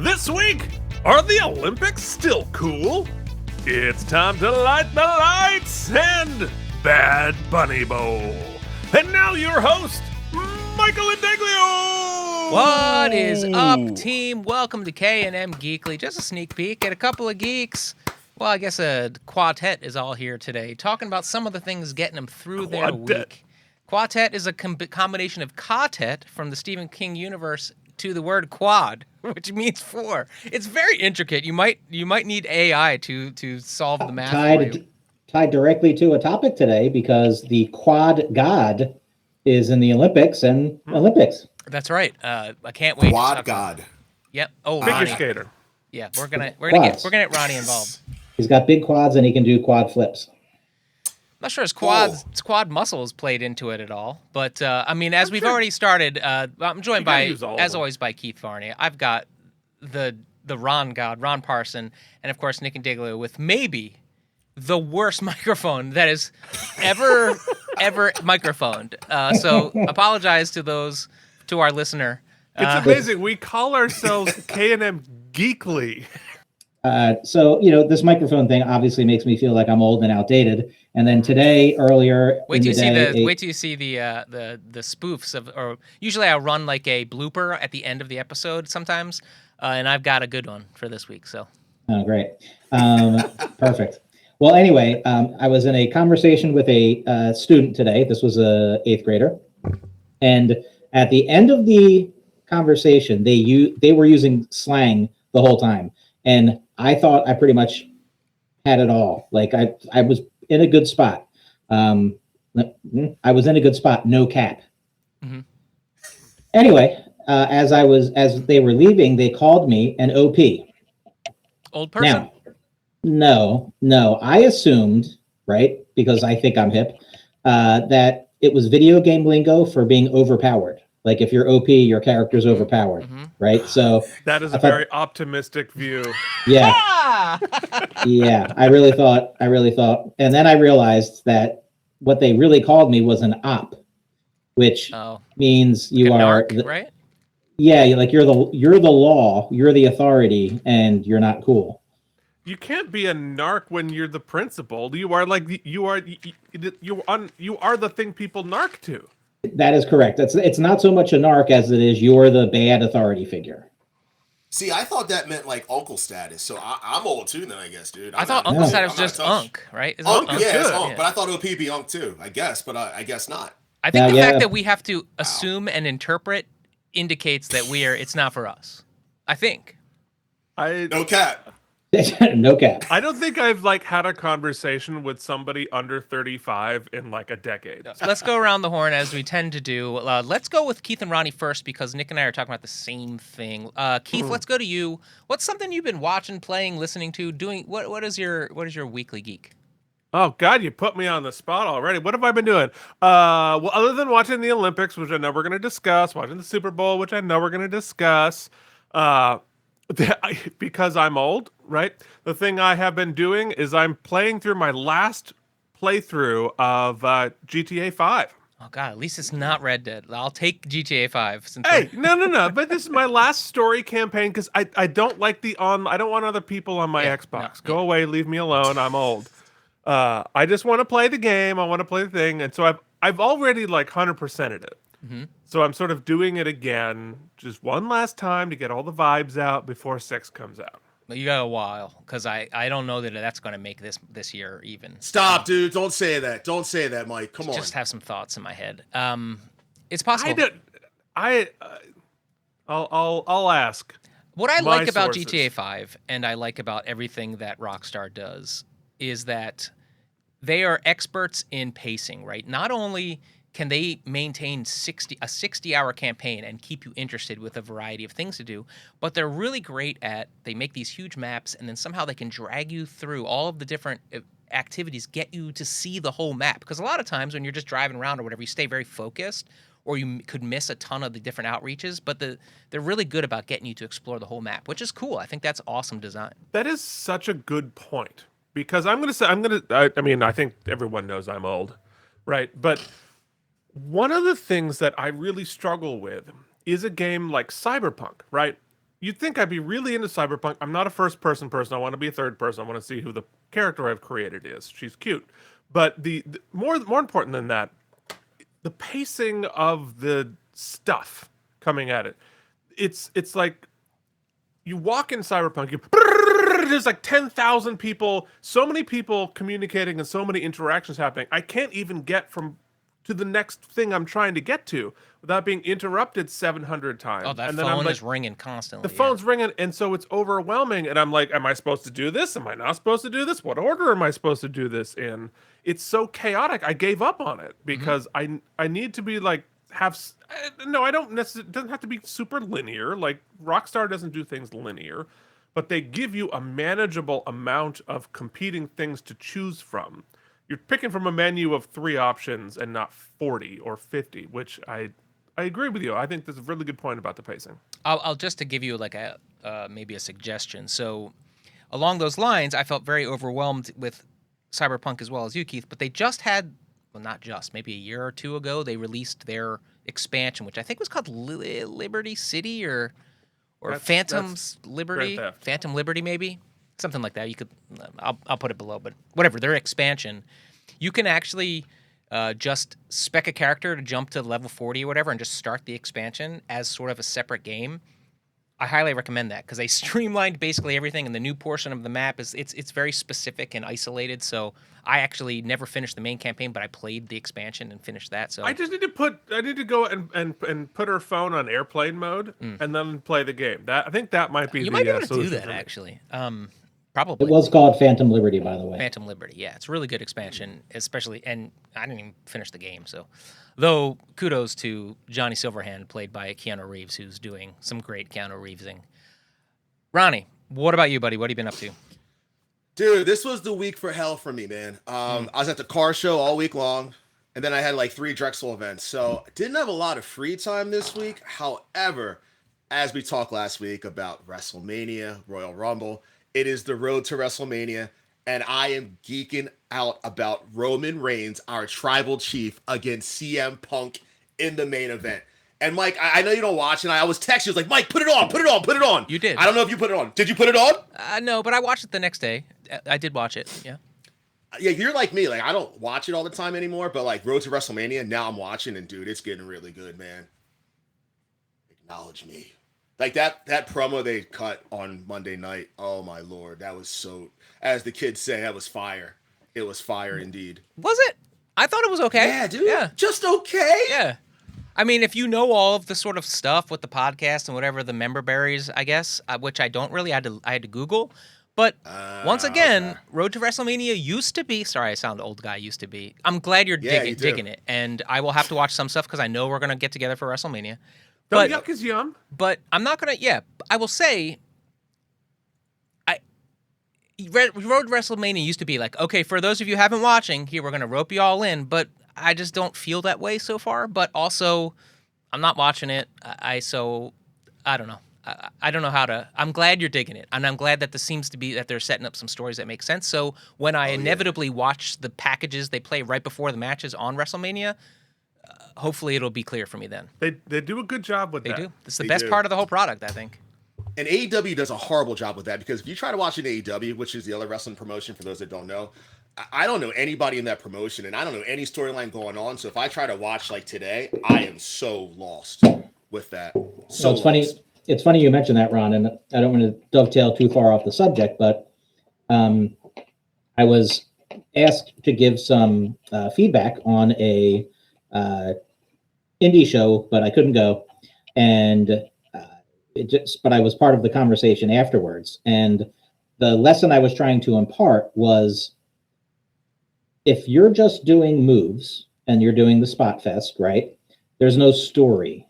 This week, are the Olympics still cool? It's time to light the lights and Bad Bunny Bowl. And now your host, Michael Indeglio! What is up, team? Welcome to K&M Geekly. Just a sneak peek at a couple of geeks. Well, I guess a quartet is all here today, talking about some of the things getting them through their week. Quartet is a combination of quartet from the Stephen King universe to the word quad, which means four. It's very intricate. You might need AI to solve the math for you. Tied directly to a topic today because the quad god is in the Olympics and Olympics. That's right. I can't wait. Quad god. Yep. Oh, Figure Ronnie. skater. Yeah, we're gonna get Ronnie involved. He's got big quads and he can do quad flips. I'm not sure his quad muscles played into it at all, but I mean, as we've already started, I'm joined by, as always, by Keith Varney. I've got the Ron God, Ron Parson, and of course Nick Indiglio with maybe the worst microphone that is ever microphoned. So apologize to our listener. It's amazing. We call ourselves K&M Geekly. So this microphone thing obviously makes me feel like I'm old and outdated. And then earlier, wait till you see the spoofs of, or usually I run like a blooper at the end of the episode sometimes, and I've got a good one for this week. So. Oh, great, perfect. Well, anyway, I was in a conversation with a student today. This was a 8th grader, and at the end of the conversation, they were using slang the whole time, and I thought I pretty much had it all. Like I was in a good spot. I was in a good spot. No cap. Mm-hmm. Anyway, as they were leaving, they called me an OP. Old person. Now, no. I assumed, right, because I think I'm hip, that it was video game lingo for being overpowered. Like if you're OP, your character's overpowered, right? So that is a very optimistic view. Yeah. Yeah, I really thought. And then I realized that what they really called me was an op, which means you are narc, right? Yeah, you're the law, you're the authority, and you're not cool. You can't be a narc when you're the principal. You are you are the thing people narc to. That is correct. It's not so much a narc as it is you're the bad authority figure. See, I thought that meant like uncle status. So I'm old too then, I guess, dude. I thought uncle status was just unk, right? Unk, yeah, it's unk. But I thought OP be unk too, I guess. But I guess not. I think the fact that we have to assume and interpret indicates that it's not for us. I think. No cap. No cap. I don't think I've had a conversation with somebody under 35 in a decade. Let's go around the horn as we tend to do. Let's go with Keith and Ronnie first because Nick and I are talking about the same thing. Keith, let's go to you. What's something you've been watching, playing, listening to, doing? What is your weekly geek? Oh God, you put me on the spot already. What have I been doing? Well, other than watching the Olympics, which I know we're going to discuss, watching the Super Bowl, which I know we're going to discuss, because I'm old, right? The thing I have been doing is I'm playing through my last playthrough of GTA 5. Oh God, at least it's not Red Dead. I'll take GTA 5. No. But this is my last story campaign because I don't like I don't want other people on my Xbox. Go away, leave me alone. I'm old. I just want to play the game. I want to play the thing, and so I've already 100%ed it. Mm-hmm. So I'm sort of doing it again, just one last time to get all the vibes out before 6 comes out. But you got a while, because I don't know that that's going to make this year even. Stop, dude! Don't say that. Don't say that, Mike. Come on. Just have some thoughts in my head. It's possible. I'll ask. What I like about GTA 5, and I like about everything that Rockstar does, is that they are experts in pacing. Right? Not only can they maintain a 60-hour campaign and keep you interested with a variety of things to do, but they're really great they make these huge maps, and then somehow they can drag you through all of the different activities, get you to see the whole map. Because a lot of times when you're just driving around or whatever, you stay very focused, or you could miss a ton of the different outreaches, but they're really good about getting you to explore the whole map, which is cool. I think that's awesome design. That is such a good point, because I think everyone knows I'm old, right? But one of the things that I really struggle with is a game like Cyberpunk, right? you'd think I'd be really into Cyberpunk. I'm not a first-person person. I want to be a third person. I want to see who the character I've created is. She's cute. But the more important than that, the pacing of the stuff coming at it. It's like you walk in Cyberpunk, there's like 10,000 people, so many people communicating and so many interactions happening. I can't even get to the next thing I'm trying to get to without being interrupted 700 times. Oh, that and phone is ringing constantly. The phone's ringing, and so it's overwhelming. And I'm like, am I supposed to do this? Am I not supposed to do this? What order am I supposed to do this in? It's so chaotic. I gave up on it because I need to be like, no, I don't necessarily, it doesn't have to be super linear. Like Rockstar doesn't do things linear, but they give you a manageable amount of competing things to choose from. You're picking from a menu of 3 options and not 40 or 50, which I agree with you. I think there's a really good point about the pacing. I'll just to give you like a maybe a suggestion. So along those lines, I felt very overwhelmed with Cyberpunk as well as you, Keith, but they just had, well, not just, maybe a year or 2 ago, they released their expansion, which I think was called Liberty City or Phantom's Liberty, Phantom Liberty, maybe something like that. You could, I'll put it below, but whatever. Their expansion, you can actually just spec a character to jump to level 40 or whatever, and just start the expansion as sort of a separate game. I highly recommend that because they streamlined basically everything, and the new portion of the map is it's very specific and isolated. So I actually never finished the main campaign, but I played the expansion and finished that. So I just need to go and put her phone on airplane mode and then play the game. I think that might be might be able to do that actually. Probably. It was called Phantom Liberty, by the way. Phantom Liberty, yeah, it's a really good expansion, especially, and I didn't even finish the game, so. Though, kudos to Johnny Silverhand, played by Keanu Reeves, who's doing some great Keanu Reevesing. Ronnie, what about you, buddy? What have you been up to? Dude, this was the week for hell for me, man. I was at the car show all week long, and then I had like 3 Drexel events, so didn't have a lot of free time this week. However, as we talked last week about WrestleMania, Royal Rumble, it is the road to WrestleMania, and I am geeking out about Roman Reigns, our tribal chief, against CM Punk in the main event. And Mike, I know you don't watch, and I always text you, like, Mike, put it on, put it on, put it on. You did. I don't know if you put it on. Did you put it on? No, but I watched it the next day. I did watch it, yeah. Yeah, you're like me. Like, I don't watch it all the time anymore, but like Road to WrestleMania, now I'm watching, and dude, it's getting really good, man. Acknowledge me. Like that promo they cut on Monday night, oh my Lord, that was so, as the kids say, that was fire. It was fire indeed. Was it? I thought it was okay. Yeah, dude. Yeah. Just okay. Yeah. I mean, if you know all of the sort of stuff with the podcast and whatever the member berries, I guess, which I don't really, I had to Google. But once again, okay. Road to WrestleMania used to be, sorry, I sound old guy, used to be. I'm glad you're digging it. And I will have to watch some stuff because I know we're going to get together for WrestleMania. But yuck is yum. But I'm not going to, I will say, Road to WrestleMania used to be like, okay, for those of you who haven't watching, here, we're going to rope you all in. But I just don't feel that way so far. But also, I'm not watching it. So I don't know. I don't know how to. I'm glad you're digging it, and I'm glad that this seems to be that they're setting up some stories that make sense. So when I inevitably watch the packages they play right before the matches on WrestleMania, hopefully it'll be clear for me then. They do a good job with that. They do. It's the best part of the whole product, I think. And AEW does a horrible job with that because if you try to watch an AEW, which is the other wrestling promotion for those that don't know, I don't know anybody in that promotion, and I don't know any storyline going on. So if I try to watch like today, I am so lost with that. So it's funny. It's funny you mentioned that, Ron, and I don't want to dovetail too far off the subject, but I was asked to give some feedback on a indie show, but I couldn't go, and but I was part of the conversation afterwards. And the lesson I was trying to impart was, if you're just doing moves and you're doing the spot fest, right? There's no story,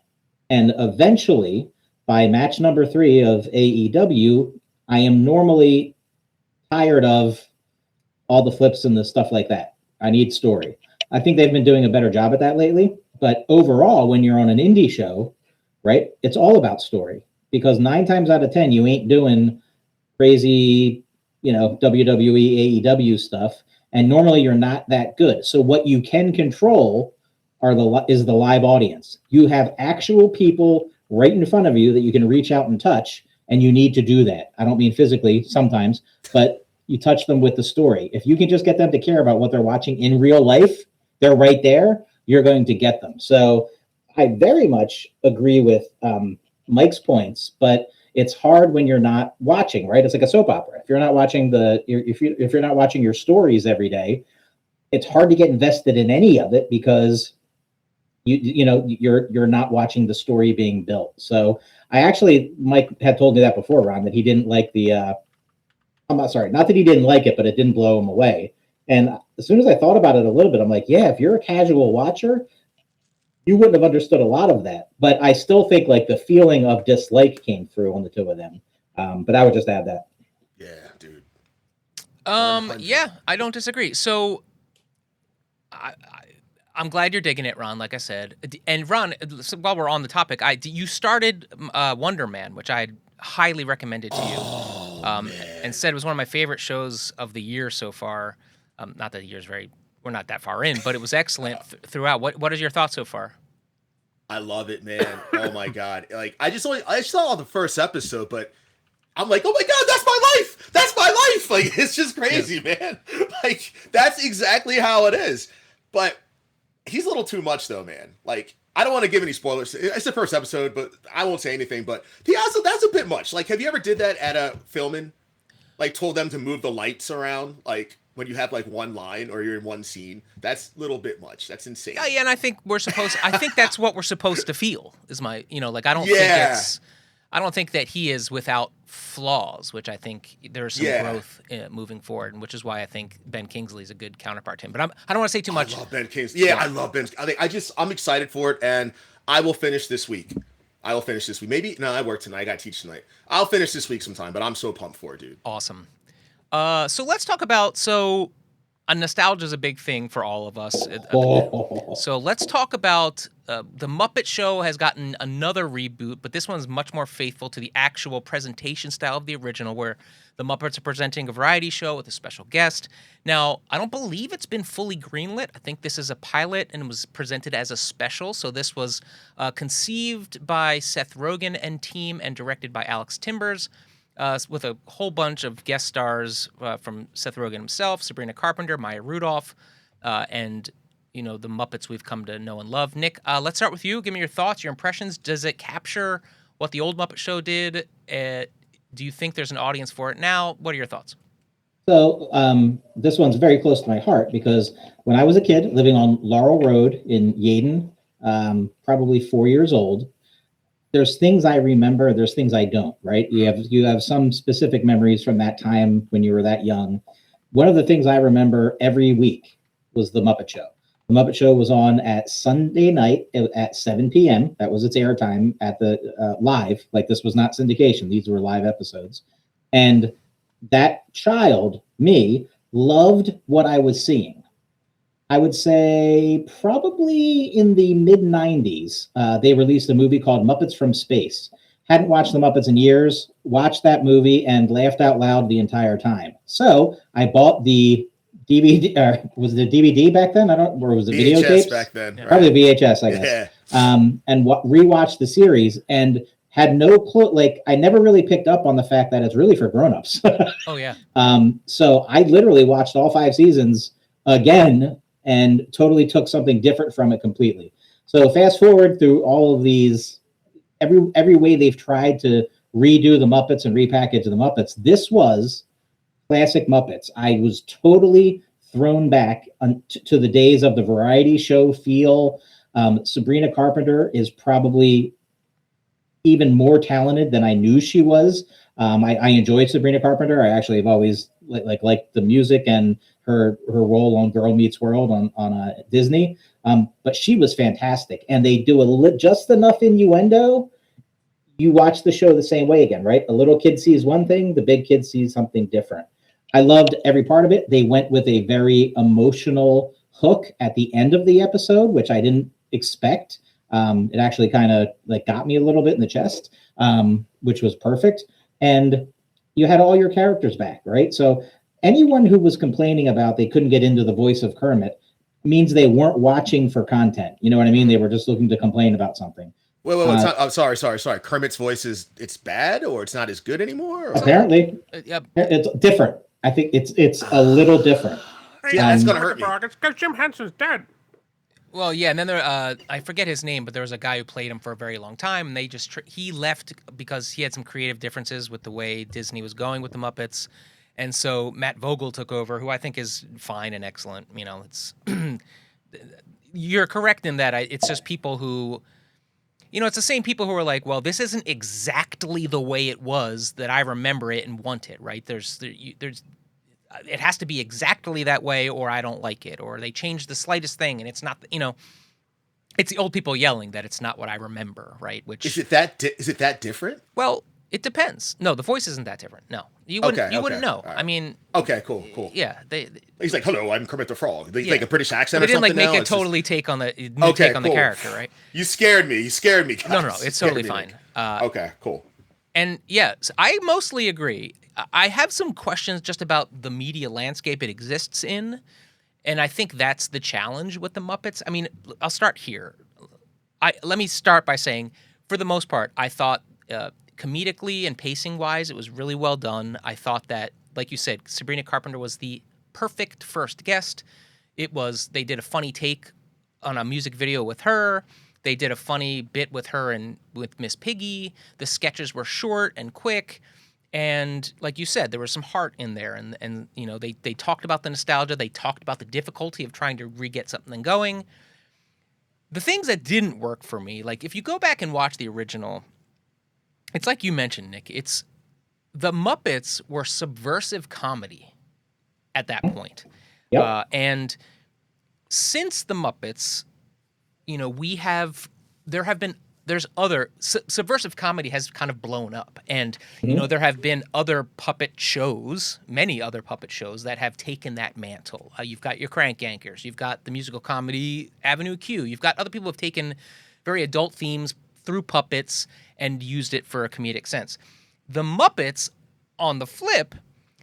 and eventually, by match number 3 of AEW, I am normally tired of all the flips and the stuff like that. I need story. I think they've been doing a better job at that lately. But overall, when you're on an indie show, right, it's all about story. Because 9 times out of 10, you ain't doing crazy, WWE, AEW stuff. And normally you're not that good. So what you can control is the live audience. You have actual people right in front of you that you can reach out and touch, and you need to do that. I don't mean physically sometimes, but you touch them with the story. If you can just get them to care about what they're watching in real life, they're right there, you're going to get them. So I very much agree with Mike's points, but it's hard when you're not watching, right? It's like a soap opera. If you're not watching if you're not watching your stories every day, it's hard to get invested in any of it because you're not watching the story being built. So Mike had told me that before, Ron, that he didn't like I'm not sorry, not that he didn't like it, but it didn't blow him away. And as soon as I thought about it a little bit, I'm like, yeah, if you're a casual watcher, you wouldn't have understood a lot of that. But I still think like the feeling of dislike came through on the two of them. But I would just add that. Yeah, dude. 100. Yeah, I don't disagree. So I'm glad you're digging it, Ron, like I said. And Ron, so while we're on the topic, you started Wonder Man, which I had highly recommended to you. And said it was one of my favorite shows of the year so far. Not that the year's we're not that far in, but it was excellent throughout. What is your thoughts so far? I love it, man. Oh my God. Like I saw the first episode, but I'm like, oh my God, that's my life. That's my life. Like, it's just crazy, man. Like, that's exactly how it is. But he's a little too much though, man. Like, I don't want to give any spoilers. It's the first episode, but I won't say anything, but that's a bit much. Like, have you ever did that at a filming? Like, told them to move the lights around, like, when you have like one line or you're in one scene? That's a little bit much. That's insane. Yeah, and I think that's what we're supposed to feel is I don't think that he is without flaws, which I think there's some growth moving forward, and which is why I think Ben Kingsley is a good counterpart to him. But I don't want to say too much. I love Ben Kingsley. Yeah, I love Ben. I'm excited for it, and I will finish this week. Maybe I work tonight. I got to teach tonight. I'll finish this week sometime, but I'm so pumped for it, dude. Awesome. So let's talk about nostalgia is a big thing for all of us. So let's talk about the Muppet Show has gotten another reboot, but this one's much more faithful to the actual presentation style of the original, where the Muppets are presenting a variety show with a special guest. Now, I don't believe it's been fully greenlit. I think this is a pilot and was presented as a special. So this was conceived by Seth Rogen and team and directed by Alex Timbers. With a whole bunch of guest stars from Seth Rogen himself, Sabrina Carpenter, Maya Rudolph, and the Muppets we've come to know and love. Nick, let's start with you. Give me your thoughts, your impressions. Does it capture what the old Muppet Show did? Do you think there's an audience for it now? What are your thoughts? So this one's very close to my heart because when I was a kid living on Laurel Road in Yeadon, probably 4 years old, there's things I remember, there's things I don't, right? You have some specific memories from that time when you were that young. One of the things I remember every week was the Muppet Show. The Muppet Show was on at Sunday night at 7 p.m. That was its airtime at the live. Like, this was not syndication. These were live episodes. And that child, me, loved what I was seeing. I would say probably in the mid-90s, they released a movie called Muppets from Space. Hadn't watched the Muppets in years, watched that movie, and laughed out loud the entire time. So I bought the DVD, was it a DVD back then? Or was it videotapes? Back then. Probably VHS, I guess. Yeah. And rewatched the series and had no clue. Like, I never really picked up on the fact that it's really for grown-ups. Oh, yeah. So I literally watched all 5 seasons again and totally took something different from it completely. So fast forward through all of these, every way they've tried to redo the Muppets and repackage the Muppets, this was classic Muppets. I was totally thrown back to the days of the variety show feel. Sabrina Carpenter is probably even more talented than I knew she was. I enjoyed Sabrina Carpenter. I actually have always liked the music and her role on Girl Meets World on Disney. But she was fantastic. And they do just enough innuendo. You watch the show the same way again, right? A little kid sees one thing, the big kid sees something different. I loved every part of it. They went with a very emotional hook at the end of the episode, which I didn't expect. It actually kind of got me a little bit in the chest, which was perfect. And you had all your characters back, right? So anyone who was complaining about they couldn't get into the voice of Kermit means they weren't watching for content. You know what I mean? They were just looking to complain about something. Wait. I'm sorry. Kermit's voice it's bad, or it's not as good anymore? Or? Apparently, it's different. I think it's a little different. Yeah, that's gonna hurt me. It's because Jim Henson's dead. Well, yeah, and then there, I forget his name, but there was a guy who played him for a very long time, and they just he left because he had some creative differences with the way Disney was going with the Muppets, and so Matt Vogel took over, who I think is fine and excellent. You know, it's you're correct in that it's just people who, you know, it's the same people who are like, well, this isn't exactly the way it was that I remember it and want it, right? There's it has to be exactly that way or I don't like it, or they change the slightest thing and it's not, you know, it's the old people yelling that it's not what I remember, right? Which is it that different? Well, it depends. No, the voice isn't that different. No, you wouldn't know. Right. I mean, okay, cool. Yeah, he's like, hello, I'm Kermit the Frog. They like a British accent or something. They didn't like make a totally take on the take on the character, right? You scared me. Guys. No, it's totally fine. Okay, cool. And yeah, so I mostly agree. I have some questions just about the media landscape it exists in, and I think that's the challenge with the Muppets. I mean, I'll start here. Let me start by saying, for the most part, I thought comedically and pacing-wise, it was really well done. I thought that, like you said, Sabrina Carpenter was the perfect first guest. They did a funny take on a music video with her. They did a funny bit with her and with Miss Piggy. The sketches were short and quick. And like you said, there was some heart in there, and you know, they talked about the nostalgia, they talked about the difficulty of trying to re-get something going. The things that didn't work for me, like if you go back and watch the original, it's like you mentioned, Nick, it's the Muppets were subversive comedy at that point. Yep. And since the Muppets, you know, there's other subversive comedy has kind of blown up, and you know, there have been other puppet shows, many other puppet shows that have taken that mantle. You've got your Crank Yankers, you've got the musical comedy Avenue Q, you've got other people who have taken very adult themes through puppets and used it for a comedic sense. The Muppets, on the flip,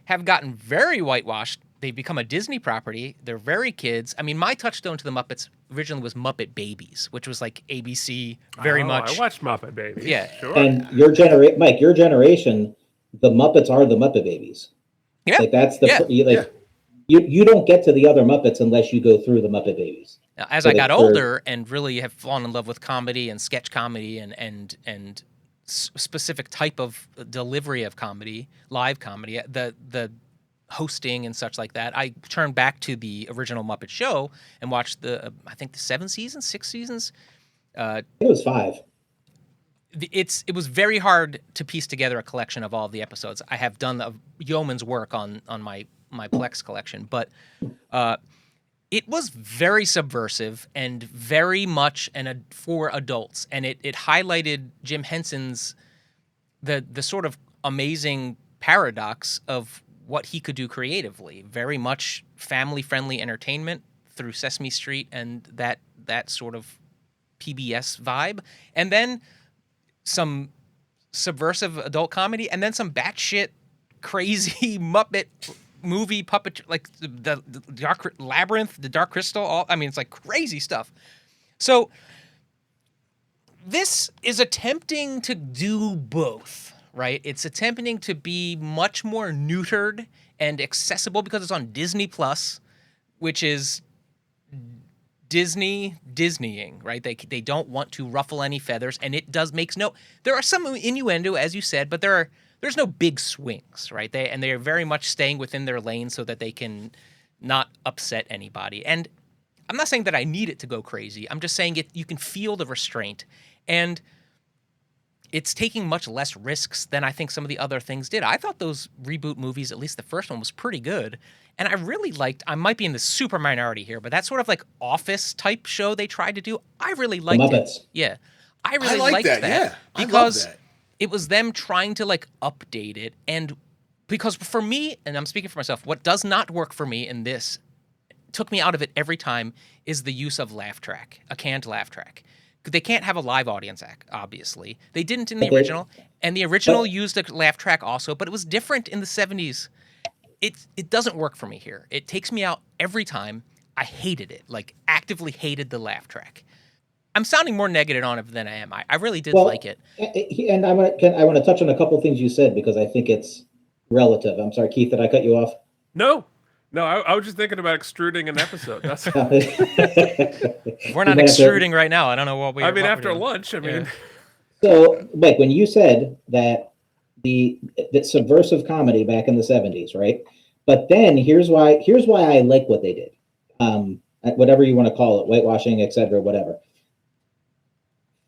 have gotten very whitewashed. They've become a Disney property. They're very kids. I mean, my touchstone to the Muppets originally was Muppet Babies, which was like ABC very much. I watched Muppet Babies. Yeah. Sure. And Mike, your generation, the Muppets are the Muppet Babies. Yeah. Like that's you don't get to the other Muppets unless you go through the Muppet Babies. Now, as I got older and really have fallen in love with comedy and sketch comedy and specific type of delivery of comedy, live comedy, the hosting and such like that, I turned back to the original Muppet Show and watched I think the 6 seasons. It was 5. It was very hard to piece together a collection of all of the episodes. I have done a yeoman's work on my Plex collection, but it was very subversive and very much for adults, and it highlighted Jim Henson's the sort of amazing paradox of what he could do creatively. Very much family-friendly entertainment through Sesame Street and that sort of PBS vibe, and then some subversive adult comedy, and then some batshit crazy Muppet movie puppet, like the Dark Labyrinth, the Dark Crystal. It's like crazy stuff. So this is attempting to do both, right? It's attempting to be much more neutered and accessible because it's on Disney Plus, which is Disneying, right? They don't want to ruffle any feathers, and it makes no. There are some innuendo, as you said, but there's no big swings, right? They are very much staying within their lane so that they can not upset anybody. And I'm not saying that I need it to go crazy. I'm just saying you can feel the restraint, and it's taking much less risks than I think some of the other things did. I thought those reboot movies, at least the first one, was pretty good. And I really liked, I might be in the super minority here, but that sort of like Office type show they tried to do, I really liked Muppets. it. Yeah. I really liked that. Yeah. Because I love that. it was them trying to like update it. And because for me, and I'm speaking for myself, what does not work for me in this, took me out of it every time, is the use of laugh track, a canned laugh track. They can't have a live audience act, obviously. They didn't in the original, and the original used a laugh track also, but it was different in the 70s. It doesn't work for me here. It takes me out every time. I hated it, like actively hated the laugh track. I'm sounding more negative on it than I am. I really did like it. And I want to touch on a couple of things you said because I think it's relative. I'm sorry, Keith, did I cut you off? No, I was just thinking about extruding an episode. That's. If we're not extruding right now, I don't know what we. I mean, after lunch. I mean. So, Mike, when you said that the subversive comedy back in the 70s, right? But then here's why I like what they did. Whatever you want to call it, whitewashing, etc., whatever.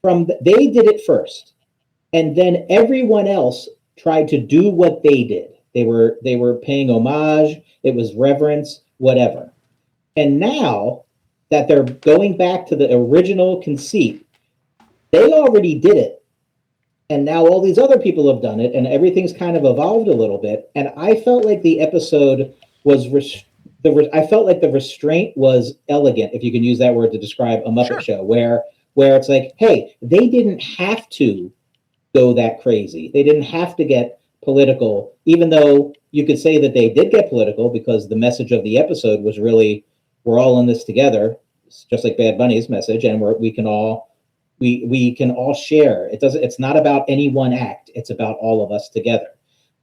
They did it first, and then everyone else tried to do what they did. They were paying homage. It was reverence, whatever. And now that they're going back to the original conceit, they already did it. And now all these other people have done it, and everything's kind of evolved a little bit. And I felt like the episode was I felt like the restraint was elegant, if you can use that word to describe a Muppet Show, where it's like, hey, they didn't have to go that crazy. They didn't have to get political, even though you could say that they did get political because the message of the episode was really, we're all in this together, just like Bad Bunny's message, and we can all share. It's not about any one act. It's about all of us together.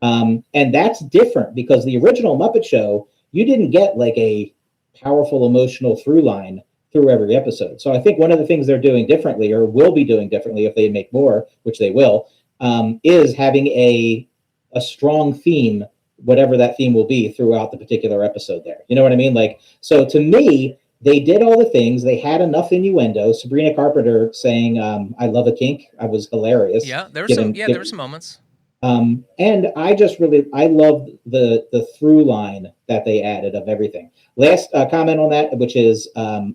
And that's different because the original Muppet Show, you didn't get like a powerful emotional through line through every episode. So I think one of the things they're doing differently, or will be doing differently if they make more, which they will, is having a strong theme, whatever that theme will be throughout the particular episode there. You know what I mean? Like, so to me, they did all the things. They had enough innuendo. Sabrina Carpenter saying, I love a kink. I was hilarious. Yeah, there were some moments. And I loved the through line that they added of everything. Last comment on that, which is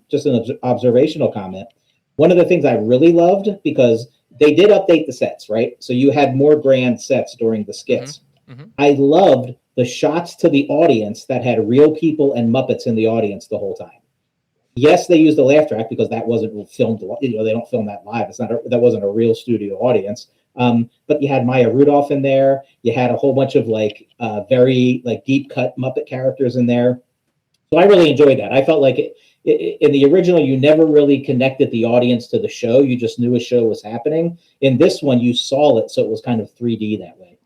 just an observational comment. One of the things I really loved, because they did update the sets, right? So you had more grand sets during the skits. Mm-hmm. Mm-hmm. I loved the shots to the audience that had real people and Muppets in the audience the whole time. Yes, they used the laugh track because that wasn't filmed. They don't film that live. That wasn't a real studio audience. But you had Maya Rudolph in there. You had a whole bunch of very deep cut Muppet characters in there. So I really enjoyed that. I felt like in the original, you never really connected the audience to the show. You just knew a show was happening. In this one, you saw it, so it was kind of 3D that way.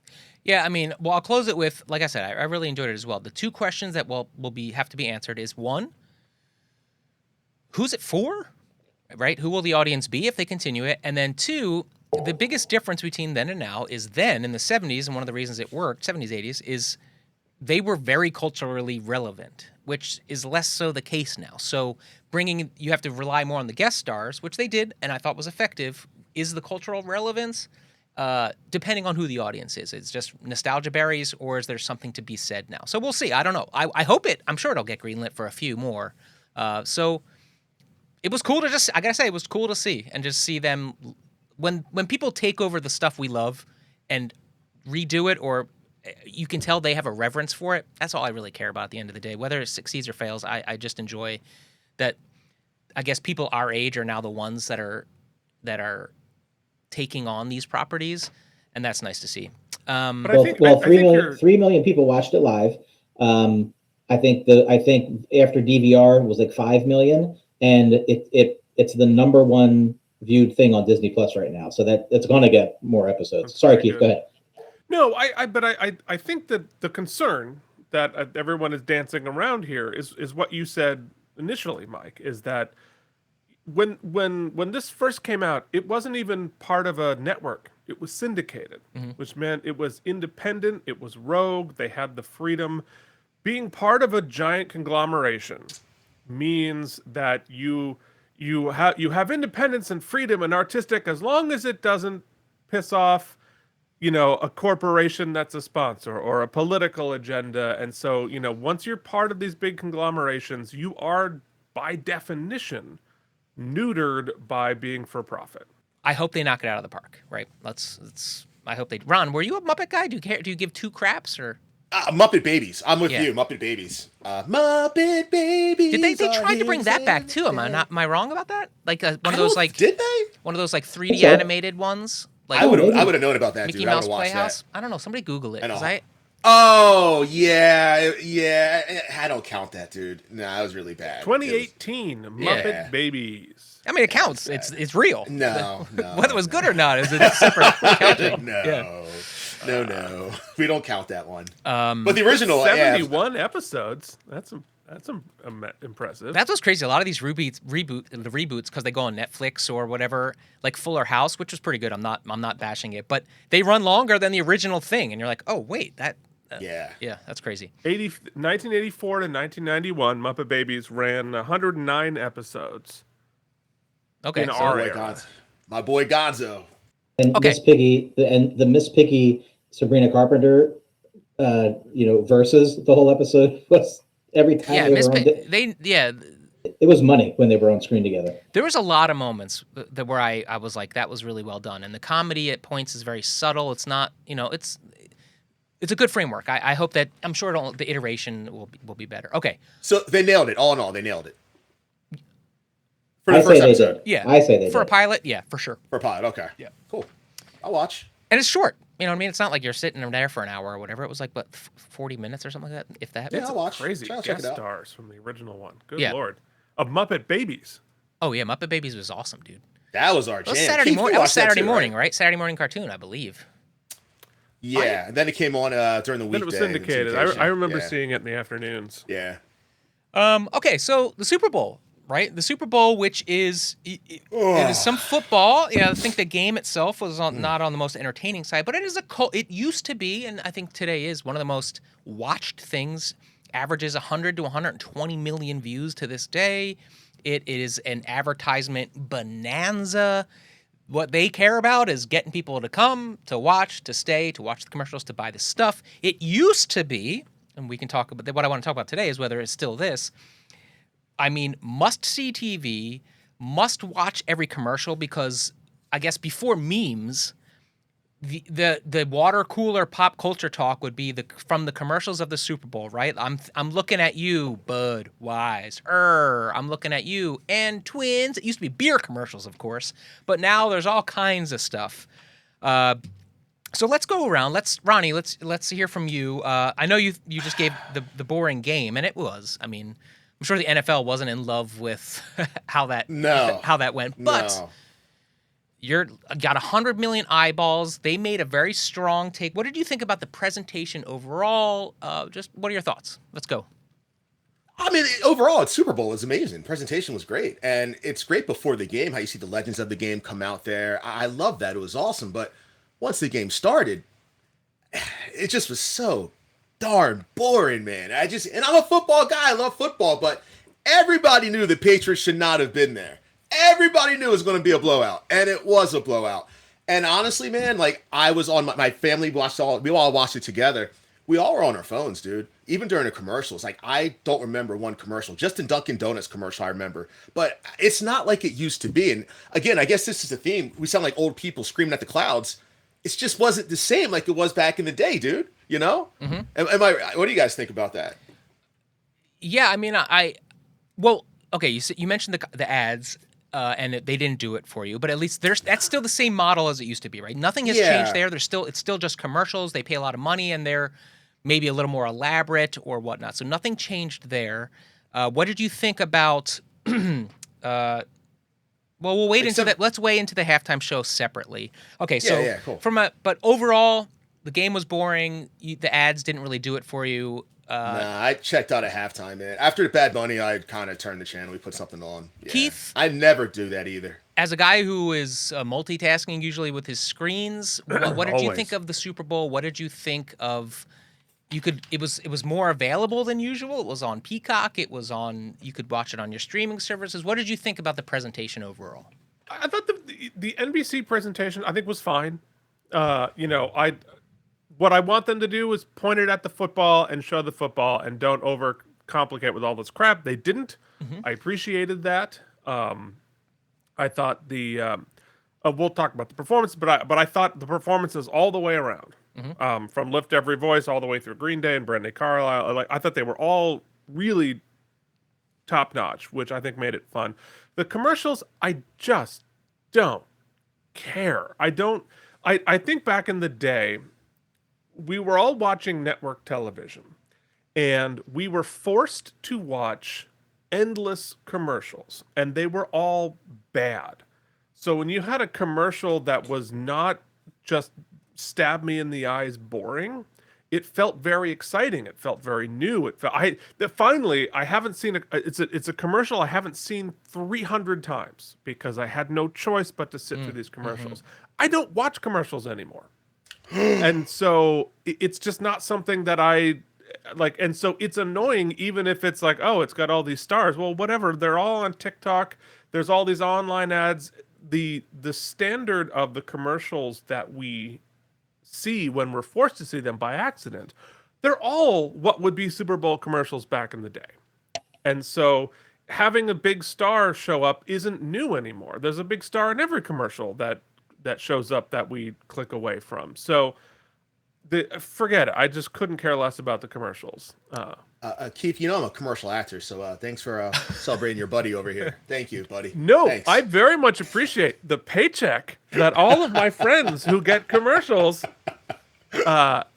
Yeah, I mean, well, I'll close it with, like I said, I really enjoyed it as well. The two questions that will have to be answered is, one, who's it for? Right? Who will the audience be if they continue it? And then two, the biggest difference between then and now is then in the 70s, and one of the reasons it worked, 70s, 80s, is they were very culturally relevant, which is less so the case now. So you have to rely more on the guest stars, which they did, and I thought was effective. Is the cultural relevance, depending on who the audience is. It's just nostalgia berries, or is there something to be said now? So we'll see. I don't know. I hope I'm sure it'll get greenlit for a few more. So it was cool to I gotta say, it was cool to see and just see them. When people take over the stuff we love and redo it, or you can tell they have a reverence for it, that's all I really care about at the end of the day. Whether it succeeds or fails, I just enjoy that. I guess people our age are now the ones that are taking on these properties, and that's nice to see. But I think 3 million people watched it live. I think after DVR was like 5 million, and it's the number one viewed thing on Disney Plus right now. So that it's going to get more episodes. Sorry, Keith, go ahead. No, I think that the concern that everyone is dancing around here is what you said initially, Mike, is that when this first came out, it wasn't even part of a network. It was syndicated, which meant it was independent. It was rogue. They had the freedom. Being part of a giant conglomeration means that you have independence and freedom and artistic, as long as it doesn't piss off, a corporation that's a sponsor or a political agenda. And so, once you're part of these big conglomerations, you are by definition neutered by being for profit. I hope they knock it out of the park, right? I hope they. Ron, were you a Muppet guy? Do you give two craps or? Muppet Babies. I'm with you. Muppet Babies. Muppet Babies. Did they tried to bring that back too? Am I wrong about that? Like one of those did they? One of those 3D animated ones. Like I would have known about that. Mickey dude. Mouse Playhouse. I don't know. Somebody Google it. I Oh yeah, yeah. I don't count that, dude. No, that was really bad. 2018 Muppet Babies. I mean, it counts. It's real. No, Whether it was good or not is a separate counting. No. We don't count that one. But the original, 71 episodes. That's impressive. That's what's crazy. A lot of these reboots, because they go on Netflix or whatever, like Fuller House, which was pretty good. I'm not bashing it, but they run longer than the original thing, and you're like, oh wait, that's crazy. 1984 to 1991, Muppet Babies ran 109 episodes. Okay, in our era. My boy Gonzo. And Miss Piggy and the Miss Piggy Sabrina Carpenter, versus the whole episode was every time it was money when they were on screen together. There was a lot of moments where I was like, that was really well done, and the comedy at points is very subtle. It's not, it's a good framework. I hope that I'm sure the iteration will be better. Okay, so they nailed it. All in all, they nailed it. For the first episode. Yeah, I say they for did. a pilot, yeah, for sure. For a pilot, okay, yeah, cool. I'll watch. And it's short. You know what I mean? It's not like you're sitting there for an hour or whatever. It was like, 40 minutes or something like that, if that. Yeah, I'll watch. Crazy Check guest it out. stars from the original one. Good Lord. Of Muppet Babies. Oh, yeah. Muppet Babies was awesome, dude. That was our jam. That was Saturday morning, right? Saturday morning cartoon, I believe. Yeah, and then it came on during the weekday. Then it was syndicated. I remember seeing it in the afternoons. Yeah. Okay, so the Super Bowl, right? The Super Bowl, which is it is some football. Yeah, I think the game itself was not on the most entertaining side, but it is it used to be, and I think today is one of the most watched things. Averages 100 to 120 million views to this day. It is an advertisement bonanza. What they care about is getting people to come, to watch, to stay, to watch the commercials, to buy the stuff. It used to be, and we can talk about what I want to talk about today is whether it's still this. I mean, must-see TV, must-watch every commercial because I guess before memes, the water cooler pop culture talk would be from the commercials of the Super Bowl, right? I'm looking at you, Budweiser. I'm looking at you, and Twins. It used to be beer commercials, of course, but now there's all kinds of stuff. So let's go around. Ronnie, let's hear from you. I know you just gave the boring game, and it was. I mean, I'm sure the NFL wasn't in love with how that went, but. You're got 100 million eyeballs. They made a very strong take. What did you think about the presentation overall? Just what are your thoughts? Let's go. I mean, overall, Super Bowl is amazing. Presentation was great. And it's great before the game, how you see the legends of the game come out there. I love that. It was awesome. But once the game started, it just was so darn boring, man. And I'm a football guy. I love football. But everybody knew the Patriots should not have been there. Everybody knew it was going to be a blowout, and it was a blowout. And honestly, man, like I was on my family we all watched it together. We all were on our phones, dude. Even during the commercials, like I don't remember one commercial. Just in Dunkin' Donuts commercial, I remember. But it's not like it used to be. And again, I guess this is the theme. We sound like old people screaming at the clouds. It just wasn't the same like it was back in the day, dude. You know? Mm-hmm. What do you guys think about that? Yeah, I mean, okay. You mentioned the ads. And they didn't do it for you, but at least that's still the same model as it used to be, right? Nothing has changed there. It's still just commercials. They pay a lot of money, and they're maybe a little more elaborate or whatnot. So nothing changed there. What did you think about? Well, we'll wait into that. Let's weigh into the halftime show separately. Okay, so cool. But overall, the game was boring. The ads didn't really do it for you. Nah, I checked out at halftime, man. After the Bad Bunny, I kind of turned the channel. We put something on. Yeah. Keith? I never do that either. As a guy who is multitasking usually with his screens, what did you think of the Super Bowl? What did you think of... It was more available than usual. It was on Peacock. You could watch it on your streaming services. What did you think about the presentation overall? I thought the NBC presentation, I think, was fine. What I want them to do is point it at the football and show the football and don't overcomplicate with all this crap. They didn't. Mm-hmm. I appreciated that. I thought we'll talk about the performance, but I thought the performances all the way around, from Lift Every Voice all the way through Green Day and Brenda Carlisle, I thought they were all really top notch, which I think made it fun. The commercials, I just don't care. I think back in the day, we were all watching network television, and we were forced to watch endless commercials, and they were all bad. So when you had a commercial that was not just stab me in the eyes boring, it felt very exciting. It felt very new. It felt finally I haven't seen it's a commercial I haven't seen 300 times because I had no choice but to sit through these commercials. I don't watch commercials anymore. And so it's just not something that I like, and so it's annoying even if it's like, oh, it's got all these stars. Well, whatever, they're all on TikTok. There's all these online ads. The standard of the commercials that we see when we're forced to see them by accident, they're all what would be Super Bowl commercials back in the day. And so having a big star show up isn't new anymore. There's a big star in every commercial that shows up that we click away from. So forget it. I just couldn't care less about the commercials. Keith, I'm a commercial actor, so thanks for celebrating your buddy over here. Thank you, buddy. No, thanks. I very much appreciate the paycheck that all of my friends who get commercials, but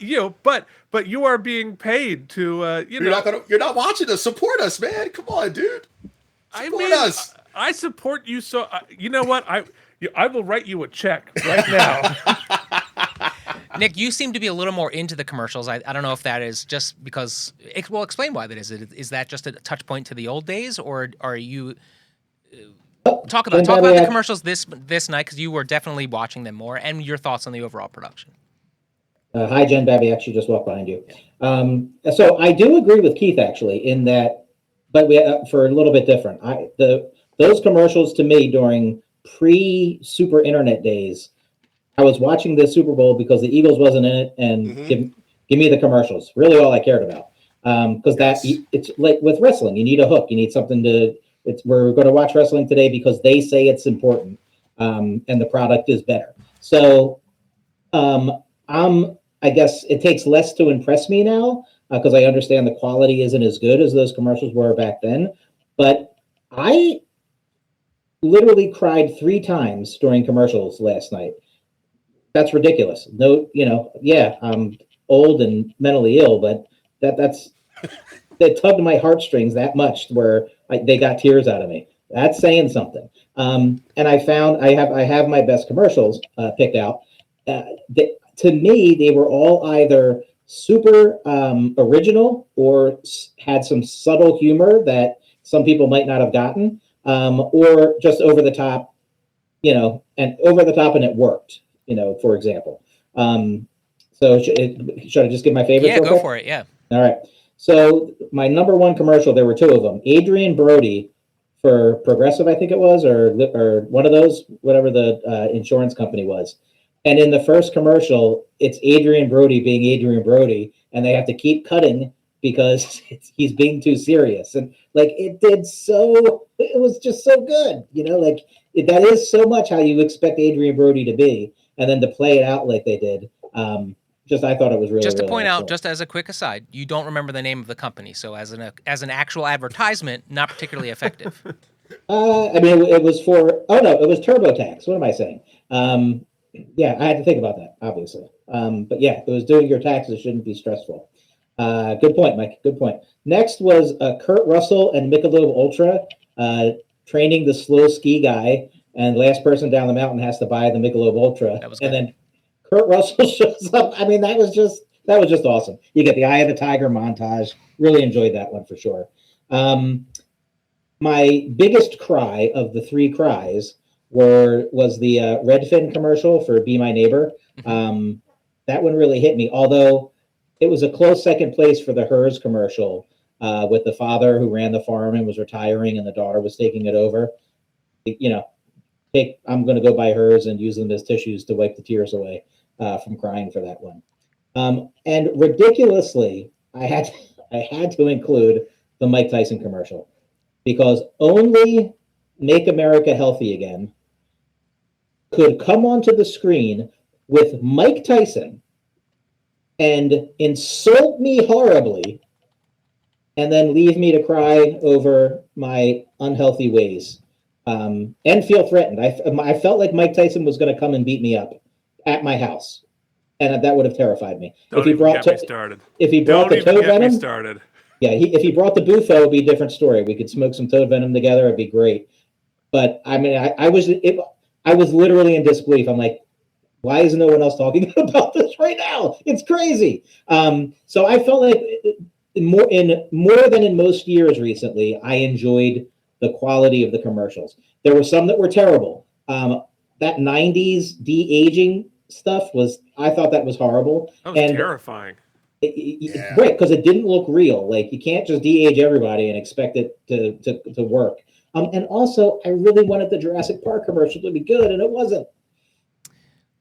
you are being paid to, You're not watching us. Support us, man. Come on, dude. Support us. I support you. So you know what? I will write you a check right now. Nick, you seem to be a little more into the commercials. I don't know if that is just because. Well, explain why that is. Is that just a touch point to the old days, or are you talk about the commercials this night, because you were definitely watching them more, and your thoughts on the overall production? Hi, Jen Babby. Actually, just walked behind you. So I do agree with Keith actually in that, but we for a little bit different. Those commercials to me during pre-super internet days. I was watching the Super Bowl because the Eagles wasn't in it, and give me the commercials. Really, all I cared about. Because it's like with wrestling, you need a hook. You need something to. We're going to watch wrestling today because they say it's important, and the product is better. So, I guess it takes less to impress me now because I understand the quality isn't as good as those commercials were back then. But I literally cried 3 times during commercials last night. That's ridiculous. No, I'm old and mentally ill, but that's that tugged my heartstrings that much where they got tears out of me. That's saying something. And I found I have my best commercials picked out. To me, they were all either super original or had some subtle humor that some people might not have gotten, or just over the top, and it worked. For example. So should I just give my favorite? Yeah, go for it. Yeah. All right. So my number 1 commercial, there were 2 of them. Adrian Brody for Progressive, I think it was, or one of those, whatever the insurance company was. And in the first commercial, it's Adrian Brody being Adrian Brody, and they have to keep cutting because he's being too serious. And it was just so good. That is so much how you expect Adrian Brody to be. And then to play it out like they did, I thought it was really. Just to really point cool. out, just as a quick aside, you don't remember the name of the company, so as an actual advertisement, not particularly effective. It was for. Oh no, it was TurboTax. What am I saying? Yeah, I had to think about that, obviously. But yeah, it was doing your taxes shouldn't be stressful. Good point, Mike. Good point. Next was Kurt Russell and Michelob Ultra training the slow ski guy. And last person down the mountain has to buy the Michelob Ultra. And then Kurt Russell shows up. I mean, that was just awesome. You get the Eye of the Tiger montage. Really enjoyed that one for sure. My biggest cry of the 3 cries was the Redfin commercial for Be My Neighbor. That one really hit me. Although it was a close second place for the Hers commercial with the father who ran the farm and was retiring, and the daughter was taking it over. I'm going to go buy Hers and use them as tissues to wipe the tears away from crying for that one. And ridiculously, I had to include the Mike Tyson commercial because only Make America Healthy Again could come onto the screen with Mike Tyson and insult me horribly and then leave me to cry over my unhealthy ways. And feel threatened. I felt like Mike Tyson was going to come and beat me up at my house. and that would have terrified me. Don't even get me started. If he brought the toad venom, started. Yeah, if he brought the bufo, it'd be a different story. We could smoke some toad venom together. It'd be great. But I mean, I was literally in disbelief. I'm like, why is no one else talking about this right now? It's crazy. So I felt like more than in most years recently, I enjoyed the quality of the commercials. There were some that were terrible. That 90s de-aging stuff I thought that was horrible. That was terrifying. Right, because it didn't look real. Like, you can't just de-age everybody and expect it to work. And also, I really wanted the Jurassic Park commercial to be good, and it wasn't.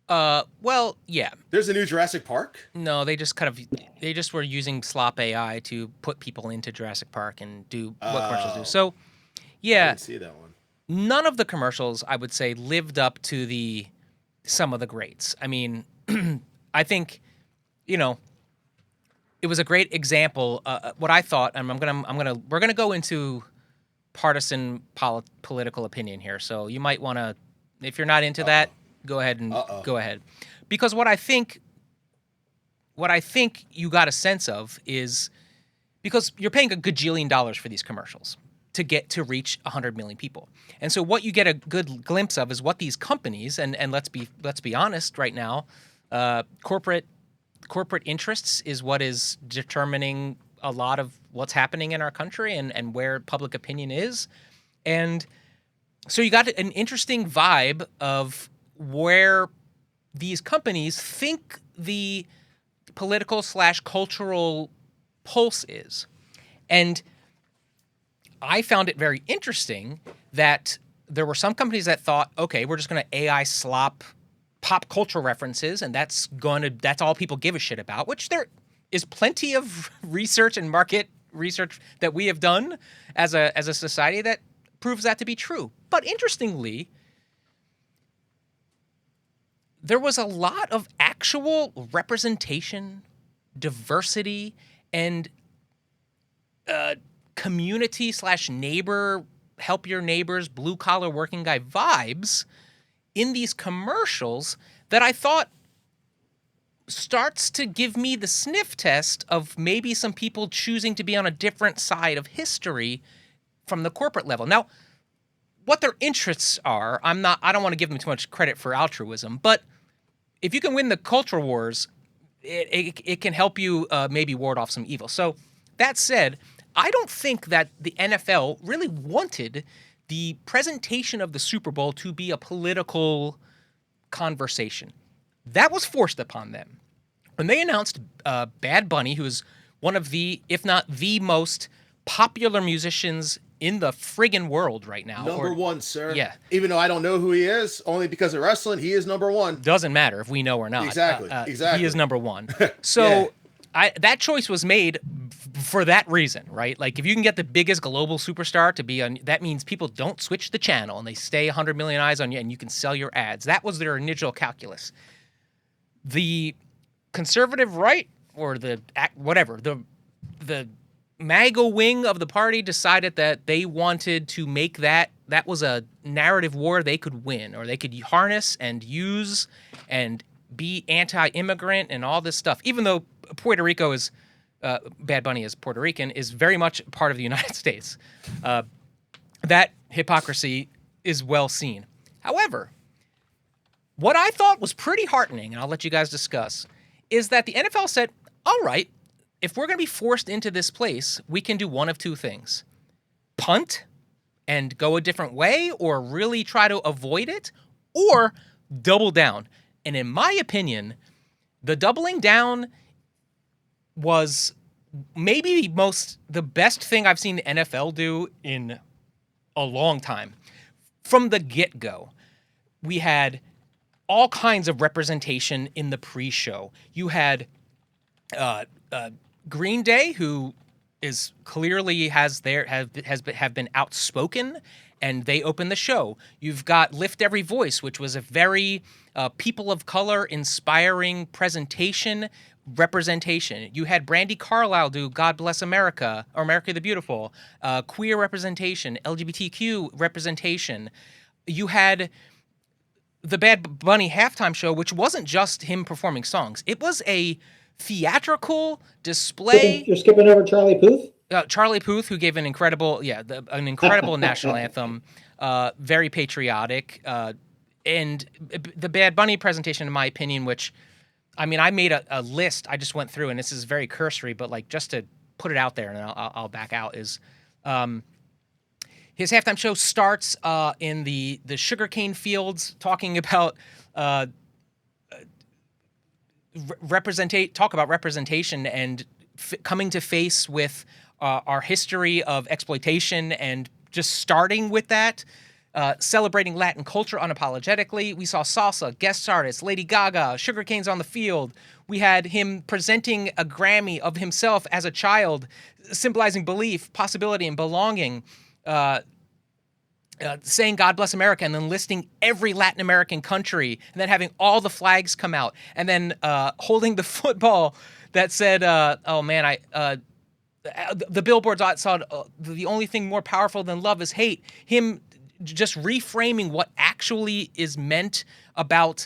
Well, yeah. There's a new Jurassic Park? No, they just were using slop AI to put people into Jurassic Park and do what commercials do. So, yeah. I didn't see that one. None of the commercials, I would say, lived up to some of the greats. I mean, I think, it was a great example. What I thought, and we're gonna go into partisan political opinion here. So you might want to, if you're not into that, go ahead and go ahead, because what I think you got a sense of is, because you're paying a gajillion dollars for these commercials to reach 100 million people, and so what you get a good glimpse of is what these companies and let's be honest right now, corporate interests is what is determining a lot of what's happening in our country and where public opinion is. And so you got an interesting vibe of where these companies think the political / cultural pulse is. And I found it very interesting that there were some companies that thought, okay, we're just going to AI slop pop culture references, and that's all people give a shit about, which there is plenty of research and market research that we have done as a society that proves that to be true. But interestingly, there was a lot of actual representation, diversity, and community / neighbor, help your neighbors, blue collar working guy vibes in these commercials that I thought starts to give me the sniff test of maybe some people choosing to be on a different side of history from the corporate level. Now, what their interests are, I don't want to give them too much credit for altruism, but if you can win the culture wars, it can help you maybe ward off some evil. So that said, I don't think that the NFL really wanted the presentation of the Super Bowl to be a political conversation. That was forced upon them. When they announced Bad Bunny, who is one of the, if not the most popular musicians in the friggin' world right now. Number one, sir. Yeah. Even though I don't know who he is, only because of wrestling, he is number one. Doesn't matter if we know or not. Exactly. He is number one. So Yeah. that choice was made for that reason, right? Like, if you can get the biggest global superstar to be on, that means people don't switch the channel and they stay 100 million eyes on you and you can sell your ads. That was their initial calculus. The conservative right, or the MAGA wing of the party decided that they wanted to make that was a narrative war they could win, or they could harness and use and be anti-immigrant and all this stuff. Even though Puerto Rico is, Bad Bunny is Puerto Rican, is very much part of the United States. That hypocrisy is well seen. However, what I thought was pretty heartening, and I'll let you guys discuss, is that the NFL said, all right, if we're going to be forced into this place, we can do one of two things. Punt and go a different way, or really try to avoid it, or double down. And in my opinion, the doubling down was maybe the best thing I've seen the NFL do in a long time. From the get-go, we had all kinds of representation in the pre-show. You had Green Day, who is clearly have been outspoken, and they opened the show. You've got Lift Every Voice, which was a very people of color inspiring representation. You had Brandi Carlile do God Bless America, or America the Beautiful, queer representation, LGBTQ representation. You had the Bad Bunny halftime show, which wasn't just him performing songs. It was a theatrical display. You're skipping over Charlie Puth? Charlie Puth, who gave an incredible national anthem, very patriotic. And the Bad Bunny presentation, in my opinion, which, I mean, I made a list. I just went through, and this is very cursory, but like just to put it out there, and I'll back out, is his halftime show starts in the sugarcane fields, talking about representation and coming to face with our history of exploitation, and just starting with that, celebrating Latin culture unapologetically. We saw salsa, guest artists, Lady Gaga, sugarcanes on the field. We had him presenting a Grammy of himself as a child, symbolizing belief, possibility, and belonging. Saying God bless America, and then listing every Latin American country, and then having all the flags come out, and then holding the football that said, the billboards outside, the only thing more powerful than love is hate. Him just reframing what actually is meant about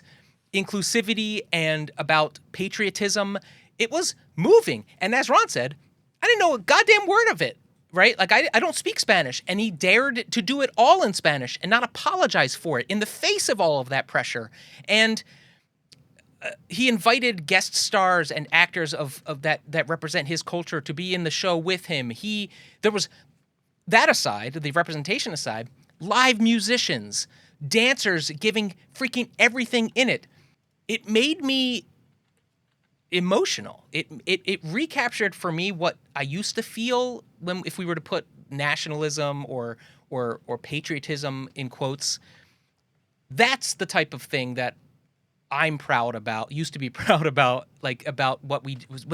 inclusivity and about patriotism. It was moving. And as Ron said, I didn't know a goddamn word of it. Right? Like, I don't speak Spanish, and he dared to do it all in Spanish and not apologize for it in the face of all of that pressure. And he invited guest stars and actors of that represent his culture to be in the show with him. There was that aside, the representation aside, live musicians, dancers giving freaking everything in it. It made me emotional. It recaptured for me what I used to feel if we were to put nationalism or patriotism in quotes. That's the type of thing that I'm proud about, used to be proud about, like about what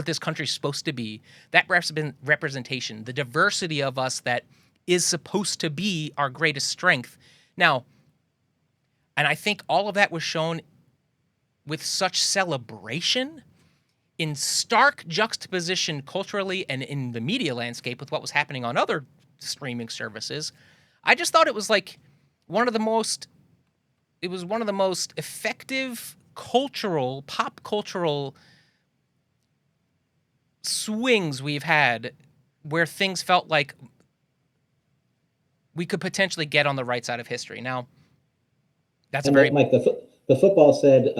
this country's supposed to be. That representation, the diversity of us that is supposed to be our greatest strength. Now, and I think all of that was shown with such celebration, in stark juxtaposition culturally and in the media landscape with what was happening on other streaming services. I just thought it was like one of the most effective pop cultural swings we've had, where things felt like we could potentially get on the right side of history. Now, that's and Mike, the football said,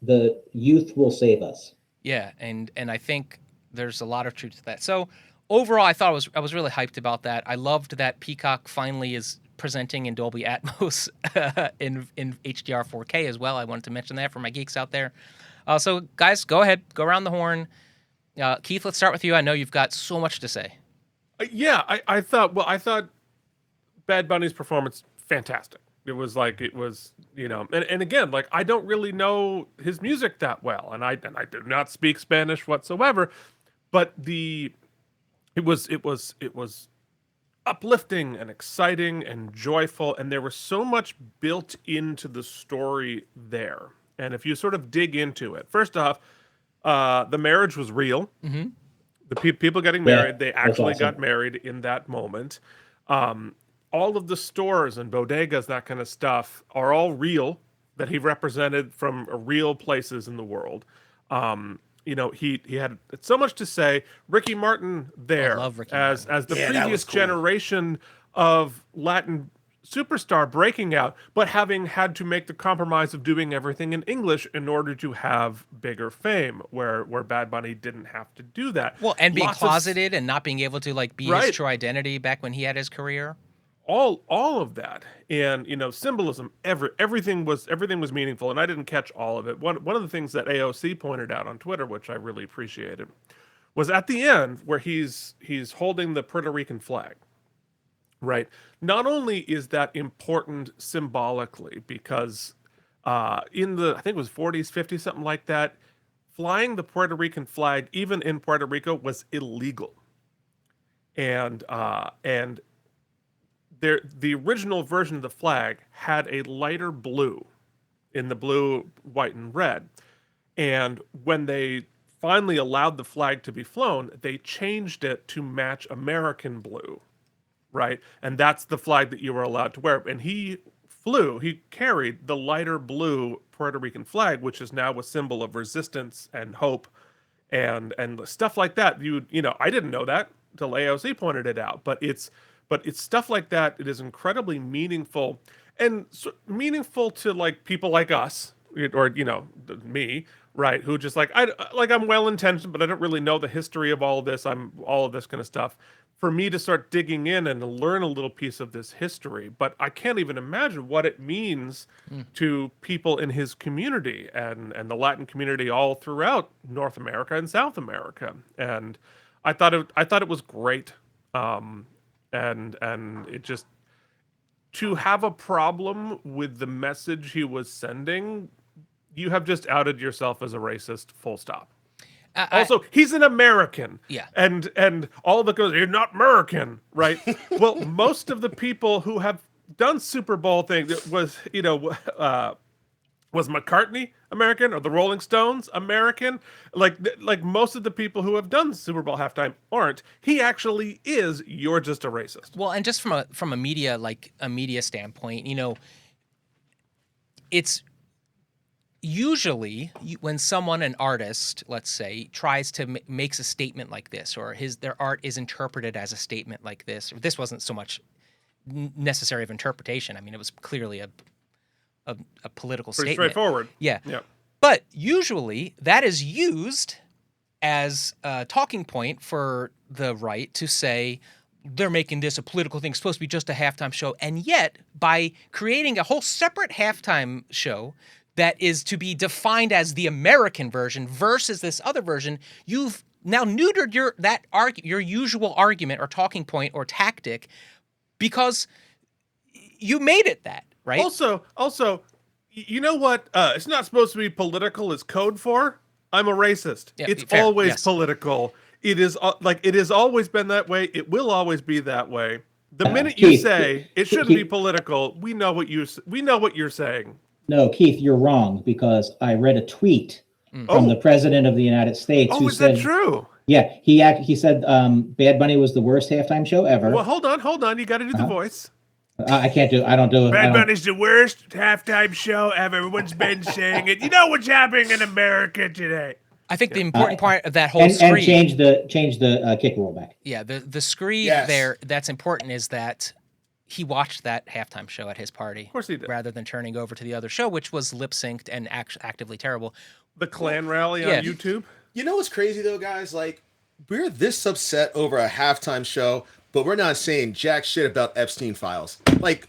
the youth will save us. Yeah, and I think there's a lot of truth to that. So overall, I was really hyped about that. I loved that Peacock finally is presenting in Dolby Atmos in HDR 4K as well. I wanted to mention that for my geeks out there. So guys, go ahead, go around the horn. Keith, let's start with you. I know you've got so much to say. I thought Bad Bunny's performance fantastic. It was, and again, like, I don't really know his music that well, and I do not speak Spanish whatsoever, but it was uplifting and exciting and joyful, and there was so much built into the story there. And if you sort of dig into it, first off, the marriage was real. Mm-hmm. The people getting married, they actually awesome. got married in that moment. All of the stores and bodegas, that kind of stuff, are all real, that he represented from real places in the world. He had so much to say. Ricky Martin there, I love Ricky as the Yeah, previous cool. generation of Latin superstar breaking out, but having had to make the compromise of doing everything in English in order to have bigger fame, where Bad Bunny didn't have to do that. Well, and being Lots closeted and not being able to be his Right. true identity back when he had his career. All of that, and symbolism, everything was meaningful, and I didn't catch all of it. One of the things that AOC pointed out on Twitter, which I really appreciated, was at the end where he's holding the Puerto Rican flag. Right. Not only is that important symbolically, because in the, I think it was 40s, 50s, something like that, flying the Puerto Rican flag, even in Puerto Rico, was illegal. And the original version of the flag had a lighter blue in the blue, white, and red. And when they finally allowed the flag to be flown, they changed it to match American blue, right? And that's the flag that you were allowed to wear. And he flew, he carried the lighter blue Puerto Rican flag, which is now a symbol of resistance and hope and stuff like that. You know, I didn't know that till AOC pointed it out, but it's stuff like that. It is incredibly meaningful and meaningful to like people like us or you know me, right? Who just like I'm well intentioned, but I don't really know the history of all of this. I'm all of this kind of stuff. For me to start digging in and learn a little piece of this history, but I can't even imagine what it means to people in his community and the Latin community all throughout North America and South America. And I thought it was great. And it just to have a problem with the message he was sending, you have just outed yourself as a racist, full stop. Also, he's an American. Yeah. And all that goes, you're not American, right? Well, most of the people who have done Super Bowl things was McCartney American or the Rolling Stones American? Like most of the people who have done Super Bowl halftime aren't. He actually is. You're just a racist. Well, and just from a media standpoint, you know, it's usually when an artist, let's say, tries to makes a statement like this, or their art is interpreted as a statement like this, or this wasn't so much necessary of interpretation. I mean, it was clearly a political Pretty statement. straightforward. Yeah. Yeah. But usually that is used as a talking point for the right to say they're making this a political thing. It's supposed to be just a halftime show. And yet, by creating a whole separate halftime show that is to be defined as the American version versus this other version, you've now neutered your usual argument or talking point or tactic because you made it that, right? Also, you know what? It's not supposed to be political. It's code for I'm a racist. Yeah, it's fair, always yes. political. It is it has always been that way. It will always be that way. The minute Keith, you say it shouldn't be political, we know what you're saying. No, Keith, you're wrong because I read a tweet from the president of the United States who is said, that true? Yeah, he said Bad Bunny was the worst halftime show ever. Well, hold on. You got to do the voice. I don't do it. Bad Bunny's the worst halftime show ever. Everyone's been saying it. You know what's happening in America today. I think the important part of that whole screen... And change the kick roll back. Yeah, the screen there that's important is that he watched that halftime show at his party. Of course he did. Rather than turning over to the other show, which was lip-synced and actively terrible. The Klan rally on YouTube. You know what's crazy, though, guys? Like, we're this upset over a halftime show, but we're not saying jack shit about Epstein files. Like,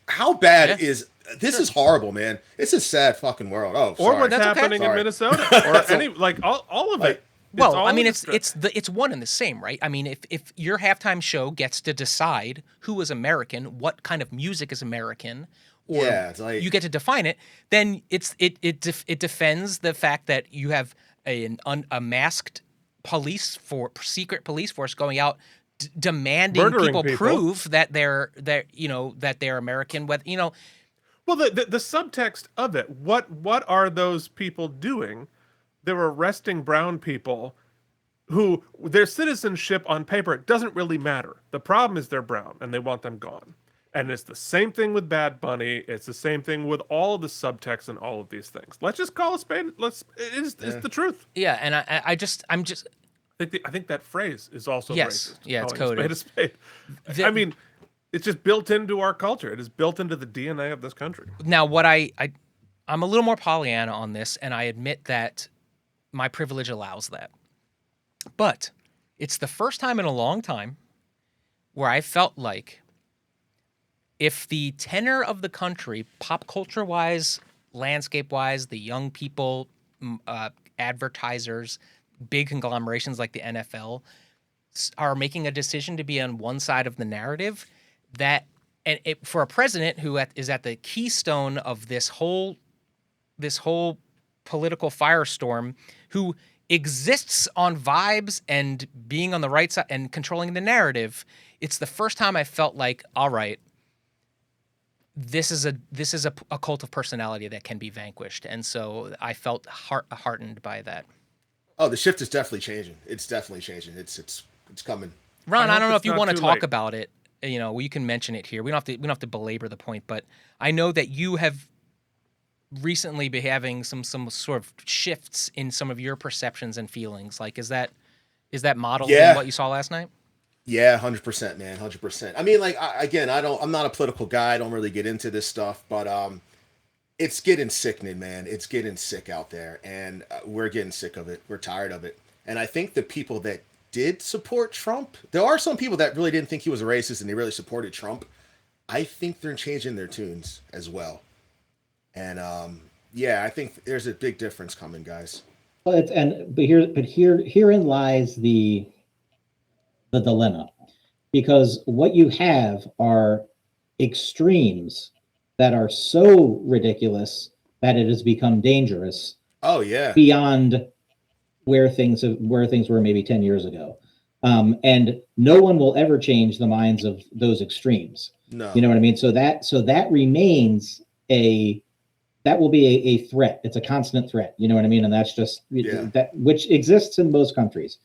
how bad is... This is horrible, man. It's a sad fucking world. Oh, sorry. Or what's happening in Minnesota. Or any, all of it. Well, I mean, it's one and the same, right? I mean, if your halftime show gets to decide who is American, what kind of music is American, or you get to define it, then it defends the fact that you have a masked secret police force going out demanding people prove that they're American. Well, the subtext of it, what are those people doing? They're arresting brown people who their citizenship on paper doesn't really matter. The problem is they're brown and they want them gone. And it's the same thing with Bad Bunny. It's the same thing with all of the subtext and all of these things. Let's just call a spade. It's the truth. Yeah, and I think that phrase is also racist. Yeah, it's coded. A spade. I mean, it's just built into our culture. It is built into the DNA of this country. Now, what I'm a little more Pollyanna on this, and I admit that my privilege allows that. But it's the first time in a long time where I felt like if the tenor of the country, pop culture-wise, landscape-wise, the young people, advertisers, big conglomerations like the NFL are making a decision to be on one side of the narrative, for a president who is at the keystone of this whole political firestorm, who exists on vibes and being on the right side and controlling the narrative, it's the first time I felt like, all right, this is a cult of personality that can be vanquished, and so I felt heartened by that. Oh, the shift is definitely changing. It's definitely changing. It's coming. Ron, I don't know if you want to talk about it. you can mention it here. We don't have to belabor the point, but I know that you have recently been having some sort of shifts in some of your perceptions and feelings. Like, is that modeled in what you saw last night? Yeah, 100%, man, 100%. I mean, like, I'm not a political guy. I don't really get into this stuff, but it's getting sickening, man. It's getting sick out there, and we're getting sick of it. We're tired of it. And I think the people that did support Trump, there are some people that really didn't think he was a racist and they really supported Trump. I think they're changing their tunes as well. And I think there's a big difference coming, guys. Well, herein lies the dilemma, because what you have are extremes that are so ridiculous that it has become dangerous. Oh yeah, beyond where things were maybe 10 years ago, and no one will ever change the minds of those extremes. No, you know what I mean. So that remains that will be a threat. It's a constant threat. You know what I mean, and that's just that which exists in most countries.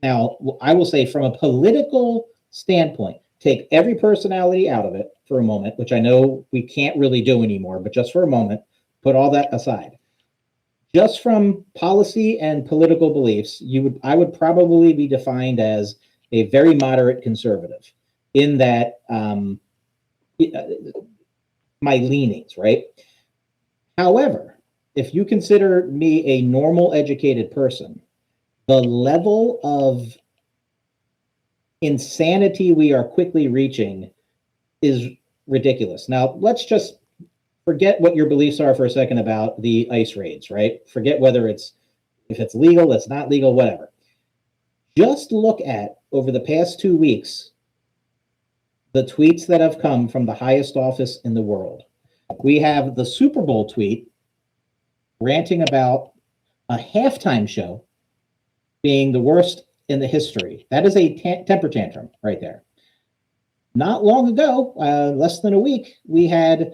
Now, I will say from a political standpoint, take every personality out of it for a moment, which I know we can't really do anymore, but just for a moment, put all that aside. Just from policy and political beliefs, I would probably be defined as a very moderate conservative in that my leanings, right? However, if you consider me a normal educated person, the level of insanity we are quickly reaching is ridiculous. Now, let's just forget what your beliefs are for a second about the ICE raids, right? Forget if it's legal, it's not legal, whatever. Just look at, over the past 2 weeks, the tweets that have come from the highest office in the world. We have the Super Bowl tweet ranting about a halftime show being the worst in the history. That is a temper tantrum right there. Not long ago, less than a week, we had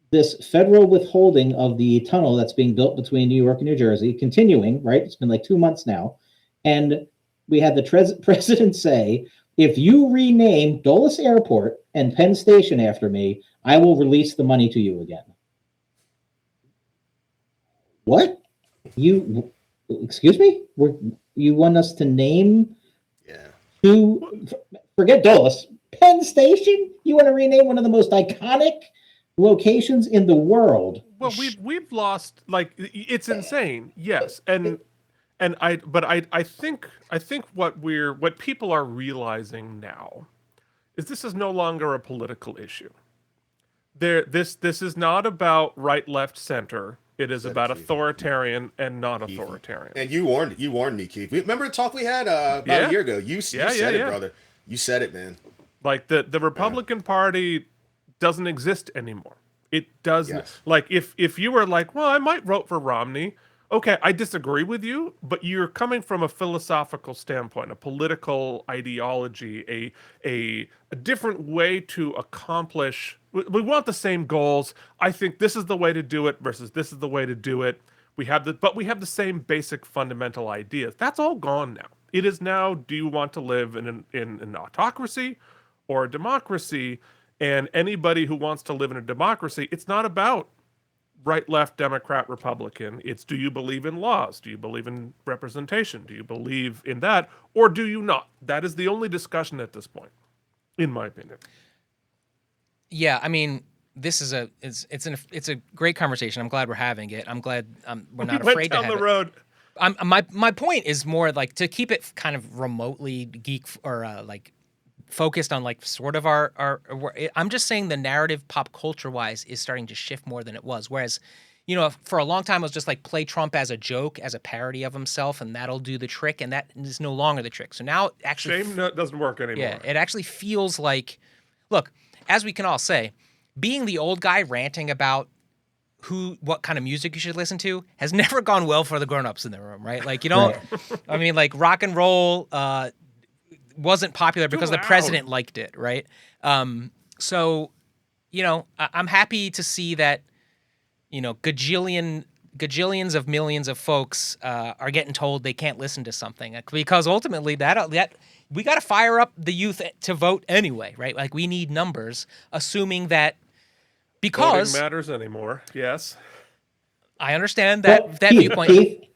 this federal withholding of the tunnel that's being built between New York and New Jersey, continuing, right? It's been like 2 months now. And we had the president say, if you rename Dulles Airport and Penn Station after me, I will release the money to you again. What? Excuse me? You want us to name forget Dulles, Penn Station? You want to rename one of the most iconic locations in the world? Well, we've lost, like, it's insane. Yes. I think what people are realizing now is this is no longer a political issue. This is not about right, left, center. It is about authoritarian and non-authoritarian. And you warned me, Keith. Remember the talk we had about a year ago? You said it, brother. You said it, man. Like the Republican Party doesn't exist anymore. It doesn't. Yes. Like if you were like, well, I might vote for Romney. Okay, I disagree with you, but you're coming from a philosophical standpoint, a political ideology, a different way to accomplish. We want the same goals. I think this is the way to do it versus this is the way to do it. But we have the same basic fundamental ideas. That's all gone now. It is now, do you want to live in an autocracy or a democracy? And anybody who wants to live in a democracy, it's not about right, left, Democrat, Republican. It's, do you believe in laws? Do you believe in representation? Do you believe in that? Or do you not? That is the only discussion at this point, in my opinion. Yeah, I mean, this is it's a great conversation. I'm glad we're having it. I'm glad we're not afraid to have it. Went down the road. My point is more like to keep it kind of remotely geek or like focused on like sort of our I'm just saying the narrative pop culture wise is starting to shift more than it was. Whereas, you know, for a long time it was just like play Trump as a joke, as a parody of himself, and that'll do the trick, and that is no longer the trick. So now actually shame doesn't work anymore. Yeah, it actually feels like, look, as we can all say, being the old guy ranting about what kind of music you should listen to has never gone well for the grown-ups in the room, right? Like, you don't I mean, like rock and roll wasn't popular because the president liked it, right? So, you know, I'm happy to see that, you know, gajillion gajillions of millions of folks are getting told they can't listen to something because ultimately that we got to fire up the youth to vote anyway, right? Like we need numbers, assuming that because voting matters anymore. Yes, I understand that Well, viewpoint.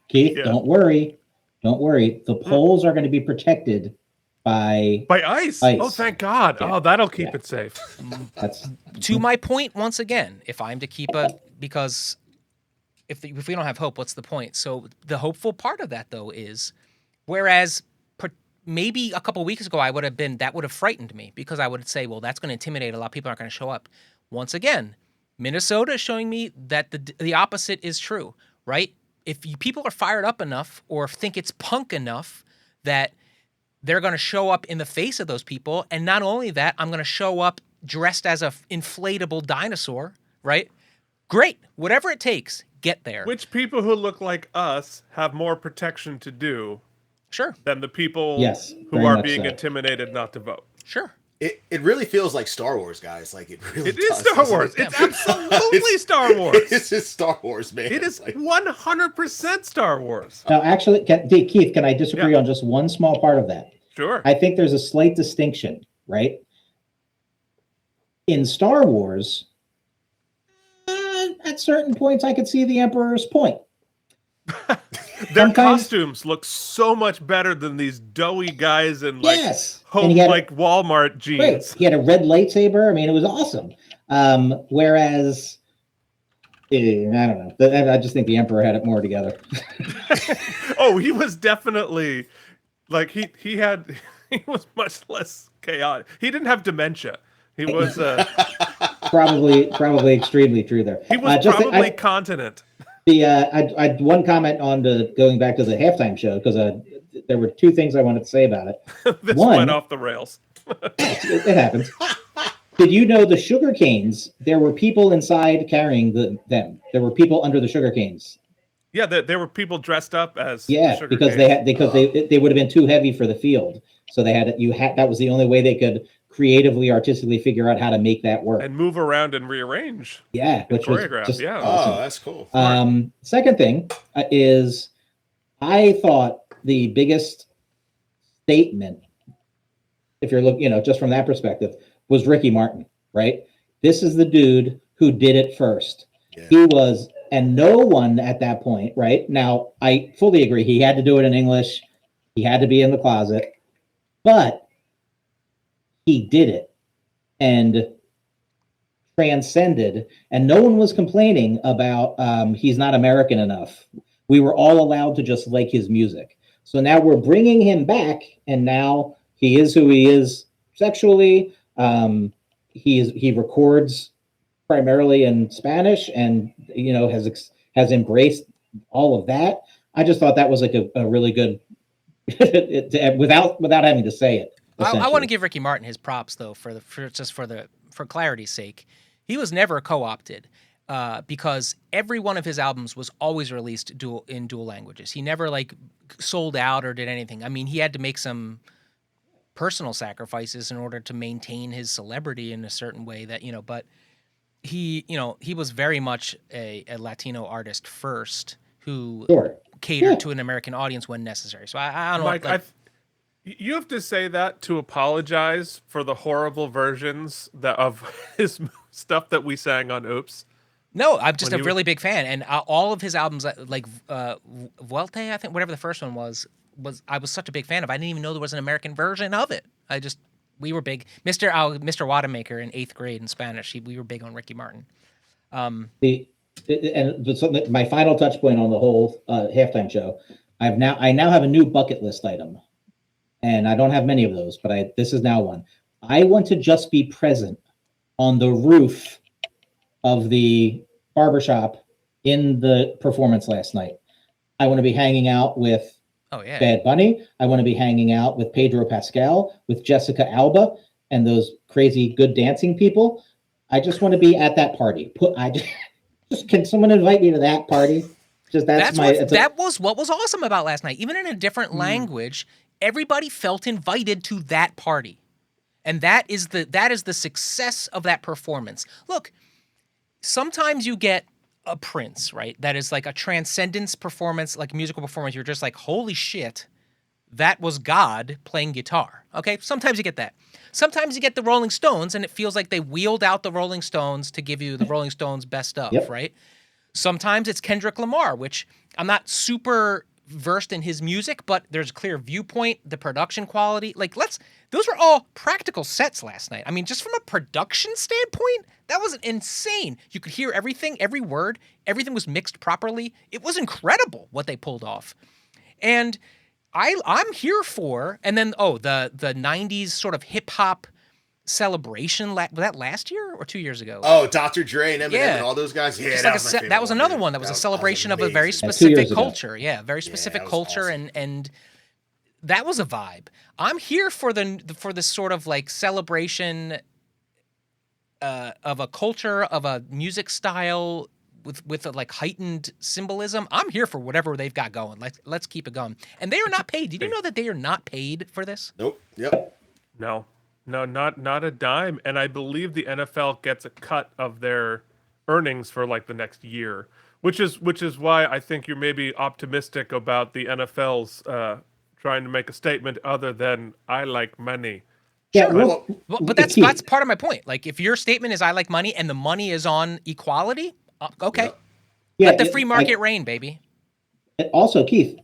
Keith, Yeah. don't worry. The polls are going to be protected by ice. Oh, thank God. Yeah. Oh, that'll keep it safe. that's To my point, once again, if I'm to keep because if we don't have hope, what's the point? So the hopeful part of that though is, whereas maybe a couple weeks ago that would have frightened me because I would say, well, that's going to intimidate a lot of people aren't going to show up. Once again, Minnesota is showing me that the opposite is true, right? If people are fired up enough or think it's punk enough that they're going to show up in the face of those people, and not only that, I'm going to show up dressed as a inflatable dinosaur, right? Great, whatever it takes, get there. Which people who look like us have more protection to do Sure. than the people who very are much being so. intimidated not to vote. Sure. It really feels like Star Wars, guys. Like it really It is does, Star doesn't Wars. it? It's absolutely Star Wars. It's just Star Wars, man. It is Like, 100% Star Wars. Now, actually, Keith, can I disagree on just one small part of that? Sure. I think there's a slight distinction, right? In Star Wars, at certain points, I could see the Emperor's point. Their sometimes- costumes look so much better than these doughy guys in like Yes, home and he had like Walmart jeans. Right. He had a red lightsaber. I mean, it was awesome. Whereas, I don't know. I just think the Emperor had it more together. Oh, he was definitely like he was much less chaotic. He didn't have dementia. He was probably extremely true there. he was probably continent. I one comment on going back to the halftime show because there were two things I wanted to say about it. This One- went off the rails. It happens. Did you know the sugar canes? There were people inside carrying them. There were people under the sugar canes. Yeah, there were people dressed up as Yeah, sugar because canes. they would have been too heavy for the field. So that was the only way they could creatively, artistically figure out how to make that work. and move around and rearrange. Yeah, which was choreograph, just yeah. awesome. oh, that's cool. Second thing is, I thought the biggest statement, if you're looking, just from that perspective, was Ricky Martin. Right? This is the dude who did it first. Yeah. He was, and no one at that point. Right now, I fully agree. He had to do it in English. He had to be in the closet, but he did it and transcended, and no one was complaining about he's not American enough. We were all allowed to just like his music. So now we're bringing him back, and now he is who he is sexually. He records primarily in Spanish, and has embraced all of that. I just thought that was like a really good, without having to say it. I want to give Ricky Martin his props though for clarity's sake. He was never co-opted because every one of his albums was always released in dual languages. He never sold out or did anything. I mean, he had to make some personal sacrifices in order to maintain his celebrity in a certain way that, but he was very much a Latino artist first who catered to an American audience when necessary. So I don't know. Mike, you have to say that to apologize for the horrible versions of his stuff that we sang on Oops. No, I'm just a really big fan, and all of his albums, like Vuelte, I think, whatever the first one was I was such a big fan of. I didn't even know there was an American version of it. We were big. Mr. Wademaker in 8th grade in Spanish. We were big on Ricky Martin. My final touch point on the whole halftime show, I now have a new bucket list item, and I don't have many of those, but this is now one. I want to just be present on the roof of the barbershop in the performance last night. I want to be hanging out with Bad Bunny. I want to be hanging out with Pedro Pascal, with Jessica Alba, and those crazy good dancing people. I just want to be at that party. Can someone invite me to that party? That was what was awesome about last night. Even in a different language, everybody felt invited to that party. And that is the success of that performance. Look, sometimes you get a Prince, right? That is like a transcendence performance, like musical performance. You're just like, holy shit, that was God playing guitar. Okay, sometimes you get that. Sometimes you get the Rolling Stones, and it feels like they wheeled out the Rolling Stones to give you the Rolling Stones best of, Yep. right? Sometimes it's Kendrick Lamar, which I'm not super versed in his music, but there's a clear viewpoint, the production quality. Like, those were all practical sets last night. I mean, just from a production standpoint, that was insane. You could hear everything, every word, everything was mixed properly. It was incredible what they pulled off. And I'm here for, and then, the 90s sort of hip hop celebration, was that last year or 2 years ago? Oh, Dr. Dre and Eminem and all those guys. Yeah, that was another one that was a celebration of a very amazing. specific culture. Yeah, very specific that was culture, awesome. and that was a vibe. I'm here for this sort of like celebration of a culture, of a music style with a like heightened symbolism. I'm here for whatever they've got going. Let's keep it going. And they are not paid. Did you know that they are not paid for this? Nope. Yep. No, not a dime. And I believe the NFL gets a cut of their earnings for like the next year, which is why I think you're maybe optimistic about the NFL's trying to make a statement other than I like money. Yeah, Well, but that's part of my point. Like, if your statement is I like money and the money is on equality, okay. Yep. yeah, Let the free market reign, baby. Also, Keith,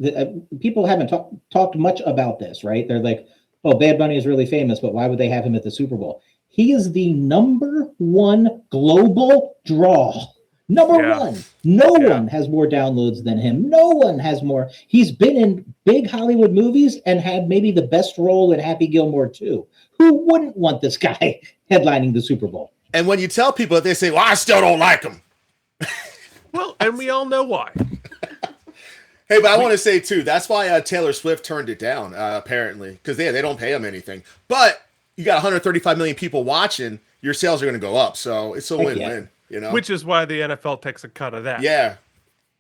people haven't talked much about this, right? They're like, oh, Bad Bunny is really famous, but why would they have him at the Super Bowl? He is the #1 global draw. Number one. No one has more downloads than him. No one has more. He's been in big Hollywood movies and had maybe the best role in Happy Gilmore 2. Who wouldn't want this guy headlining the Super Bowl? And when you tell people, they say, well, I still don't like him. Well, and we all know why. Hey, but I want to say, too, that's why Taylor Swift turned it down, apparently, because they don't pay him anything. But you got 135 million people watching, your sales are going to go up. So it's a win-win, you know? Which is why the NFL takes a cut of that. Yeah.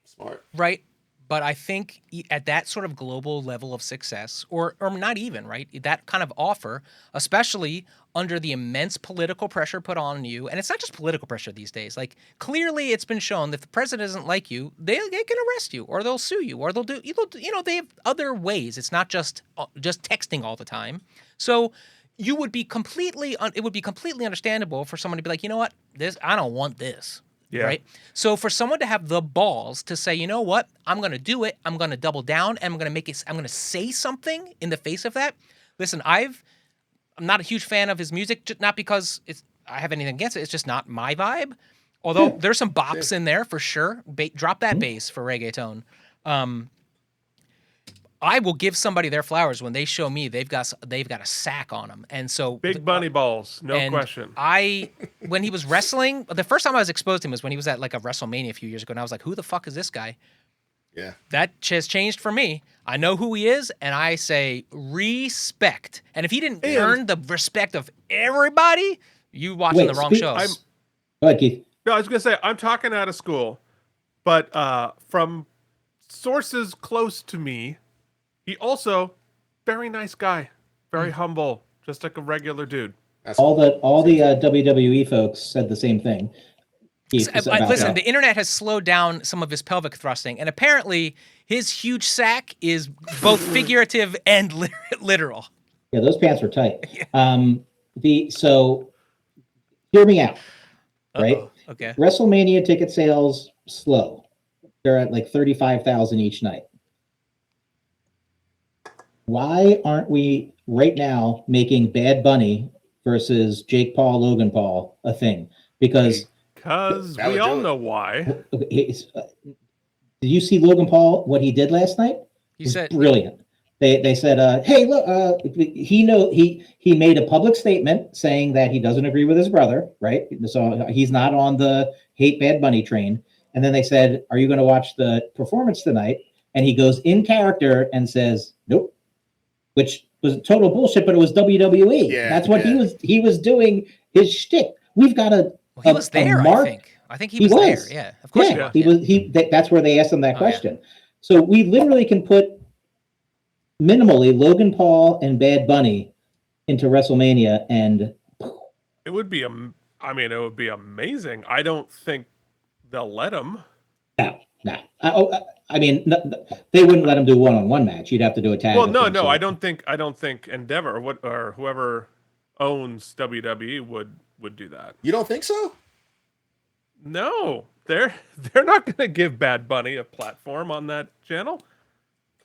Smart. Right. But I think at that sort of global level of success, or not even, right, that kind of offer, especially under the immense political pressure put on you, and it's not just political pressure these days. Like, clearly it's been shown that if the president doesn't like you, they can arrest you, or they'll sue you, or they'll do, they have other ways. It's not just texting all the time. So it would be completely understandable for someone to be like, you know what, I don't want this. Yeah. Right. So for someone to have the balls to say, you know what, I'm going to do it. I'm going to double down and I'm going to say something in the face of that. Listen, I'm not a huge fan of his music, not because I have anything against it. It's just not my vibe. Although there's some bops in there for sure. Drop that bass for reggaeton. I will give somebody their flowers when they show me they've got a sack on them, and so Big bunny balls, no question. When he was wrestling, the first time I was exposed to him was when he was at like a WrestleMania a few years ago, and I was like, "Who the fuck is this guy?" Yeah, that has changed for me. I know who he is, and I say respect. And if he didn't earn the respect of everybody, you watching the wrong shows. Go ahead, Keith. No, I was gonna say I'm talking out of school, but from sources close to me. He also, very nice guy, very humble, just like a regular dude. All the WWE folks said the same thing. Listen, the internet has slowed down some of his pelvic thrusting, and apparently his huge sack is both figurative and literal. Yeah, those pants were tight. So hear me out, right? Okay. WrestleMania ticket sales slow. They're at like 35,000 each night. Why aren't we right now making Bad Bunny versus Jake Paul, Logan Paul a thing? Because we all know why. Did you see Logan Paul, what he did last night? He said brilliant. They said, hey, look, he made a public statement saying that he doesn't agree with his brother, right? So he's not on the hate Bad Bunny train. And then they said, are you going to watch the performance tonight? And he goes in character and says, nope. Which was total bullshit, but it was WWE. Yeah, that's what he was doing his shtick. We've got he was there. I think he was there. Yeah, of course. Yeah, he was. That's where they asked him that question. Yeah. So we literally can put minimally Logan Paul and Bad Bunny into WrestleMania, and it would be it would be amazing. I don't think they'll let him. No. I mean, they wouldn't let him do one-on-one match. You'd have to do a tag. Well, no, I don't think Endeavor or whoever owns WWE would do that. You don't think so? No, they're not going to give Bad Bunny a platform on that channel.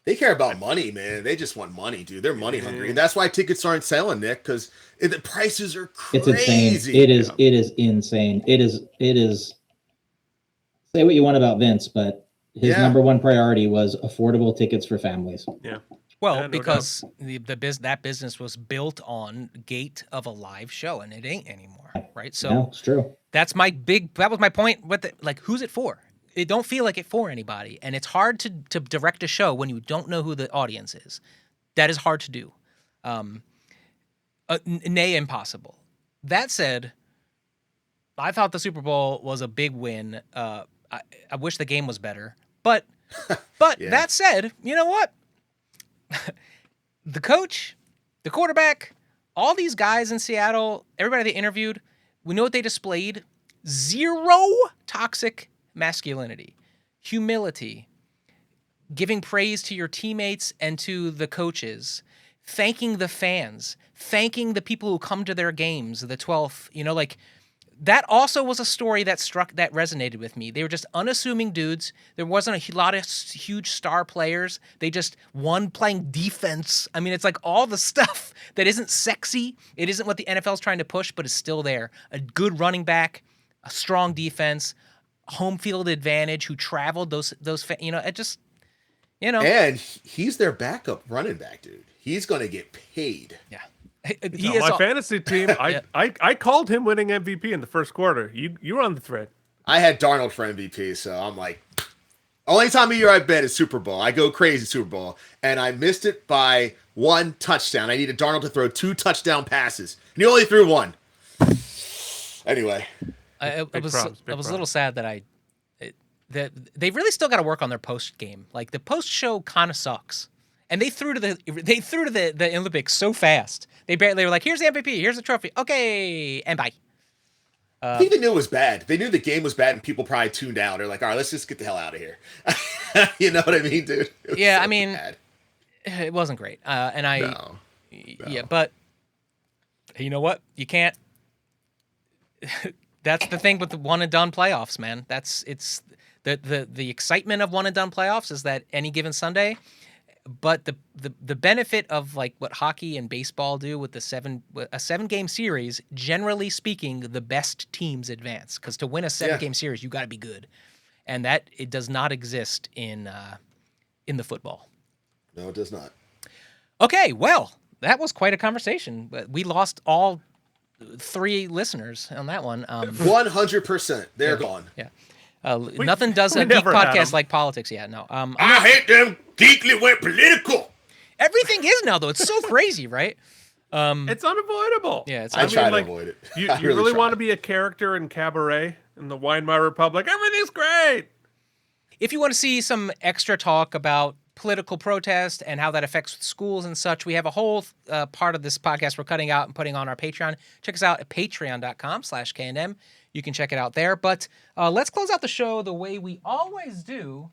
They care about money, man. They just want money, dude. They're money hungry, and that's why tickets aren't selling, Nick. Because the prices are crazy. It's insane. It is insane. It is. Say what you want about Vince, but his number one priority was affordable tickets for families. Yeah. Well, because that business was built on gate of a live show, and it ain't anymore, right? So no, it's true. That was my point. Who's it for? It don't feel like it for anybody, and it's hard to direct a show when you don't know who the audience is. That is hard to do, nay, impossible. That said, I thought the Super Bowl was a big win. I wish the game was better, but That said, you know what? The coach, the quarterback, all these guys in Seattle, everybody they interviewed, we know what they displayed: zero toxic masculinity, humility, giving praise to your teammates and to the coaches, thanking the fans, thanking the people who come to their games, the 12th, that also was a story that resonated with me. They were just unassuming dudes. There wasn't a lot of huge star players. They just won playing defense. I mean, it's like all the stuff that isn't sexy. It isn't what the NFL's trying to push, but is still there. A good running back, a strong defense, home field advantage, who traveled And he's their backup running back, dude. He's going to get paid. Yeah. My fantasy team, I called him winning MVP in the first quarter. You were on the thread. I had Darnold for MVP, so I'm like, only time of year I bet is Super Bowl. I go crazy Super Bowl, and I missed it by 1 touchdown. I needed Darnold to throw 2 touchdown passes, and he only threw 1. Anyway, I was a little sad that that they really still got to work on their post game. Like, the post show kind of sucks. And they threw to the Olympics so fast. They were like, here's the MVP, here's the trophy. Okay, and bye. I think they knew it was bad. They knew the game was bad, and people probably tuned out. They're like, all right, let's just get the hell out of here. You know what I mean, dude? Yeah, so I mean, bad. It wasn't great. No. Yeah, but you know what? You can't. That's the thing with the one and done playoffs, man. It's the excitement of one and done playoffs is that any given Sunday. But the benefit of like what hockey and baseball do with a 7-game series, generally speaking, the best teams advance, because to win a 7-game series, you got to be good, and that it does not exist in the football. No, it does not. Okay, well, that was quite a conversation, but we lost all 3 listeners on that one. 100%, they're gone. Yeah. Nothing does a geek podcast like politics yet. No. I hate them. Geekly went political. Everything is now, though. It's so crazy, right? It's unavoidable. Yeah, I try to avoid it. You really want to be a character in Cabaret in the Weimar Republic? Everything's great. If you want to see some extra talk about political protest and how that affects schools and such, we have a whole part of this podcast we're cutting out and putting on our Patreon. Check us out at patreon.com/K&M. You can check it out there. But let's close out the show the way we always do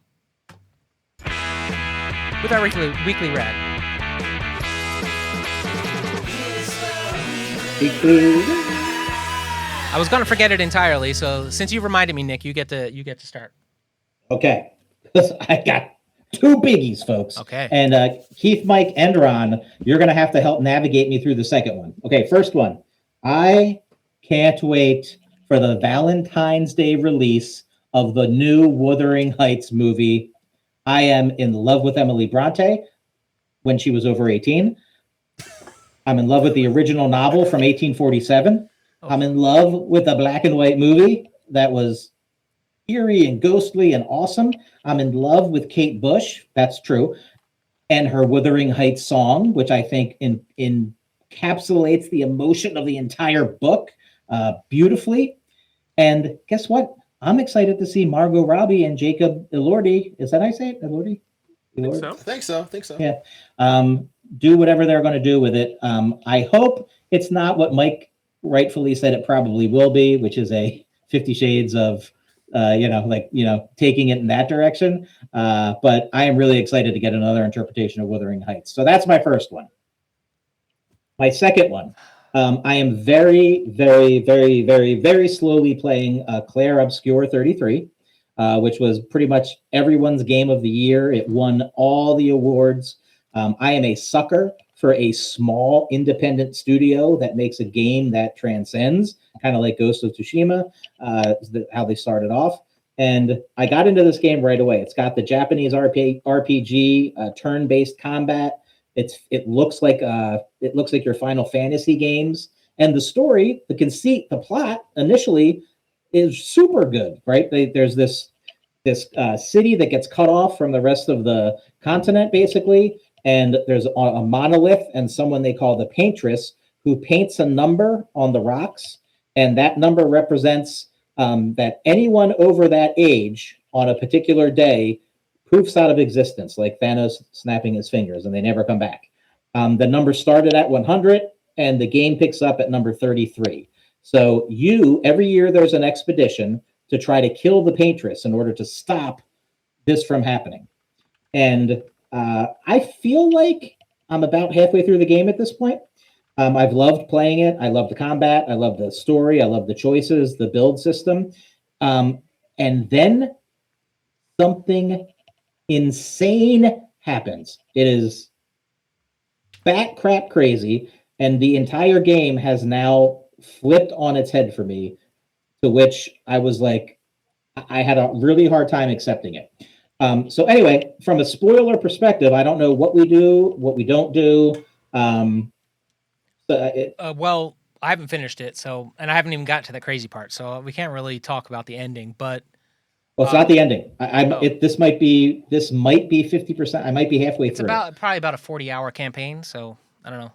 with our weekly rad. I was going to forget it entirely, so since you reminded me, Nick, you get to start. Okay. I got 2 biggies, folks. Okay. And Keith, Mike, and Ron, you're going to have to help navigate me through the second one. Okay, first one. I can't wait for the Valentine's Day release of the new Wuthering Heights movie. I am in love with Emily Bronte when she was over 18. I'm in love with the original novel from 1847. Oh. I'm in love with a black and white movie that was eerie and ghostly and awesome. I'm in love with Kate Bush. That's true. And her Wuthering Heights song, which I think encapsulates the emotion of the entire book beautifully. And guess what? I'm excited to see Margot Robbie and Jacob Elordi. Is that how I say it? Elordi? I think so. Yeah. Do whatever they're going to do with it. I hope it's not what Mike rightfully said it probably will be, which is a 50 Shades of taking it in that direction. But I am really excited to get another interpretation of Wuthering Heights. So that's my first one. My second one, I am very, very, very, very, very slowly playing Claire Obscure 33, which was pretty much everyone's game of the year. It won all the awards. I am a sucker for a small independent studio that makes a game that transcends, kind of like Ghost of Tsushima, how they started off. And I got into this game right away. It's got the Japanese RPG, turn-based combat. It looks like your Final Fantasy games, and the story, the conceit, the plot initially is super good, right? There's this city that gets cut off from the rest of the continent, basically, and there's a monolith and someone they call the paintress who paints a number on the rocks, and that number represents that anyone over that age on a particular day poofs out of existence, like Thanos snapping his fingers, and they never come back. The number started at 100, and the game picks up at number 33. So every year there's an expedition to try to kill the paintress in order to stop this from happening. And I feel like I'm about halfway through the game at this point. I've loved playing it. I love the combat. I love the story. I love the choices, the build system. And then something insane happens. It is bat crap crazy, and the entire game has now flipped on its head for me, to which I was like, I had a really hard time accepting it. So anyway, from a spoiler perspective, I don't know what we do, what we don't do. Well, I haven't finished it, and I haven't even got to the crazy part, so we can't really talk about the ending. But well, it's not the ending. This might be 50%. I might be halfway through. It's probably about a 40-hour campaign, so I don't know.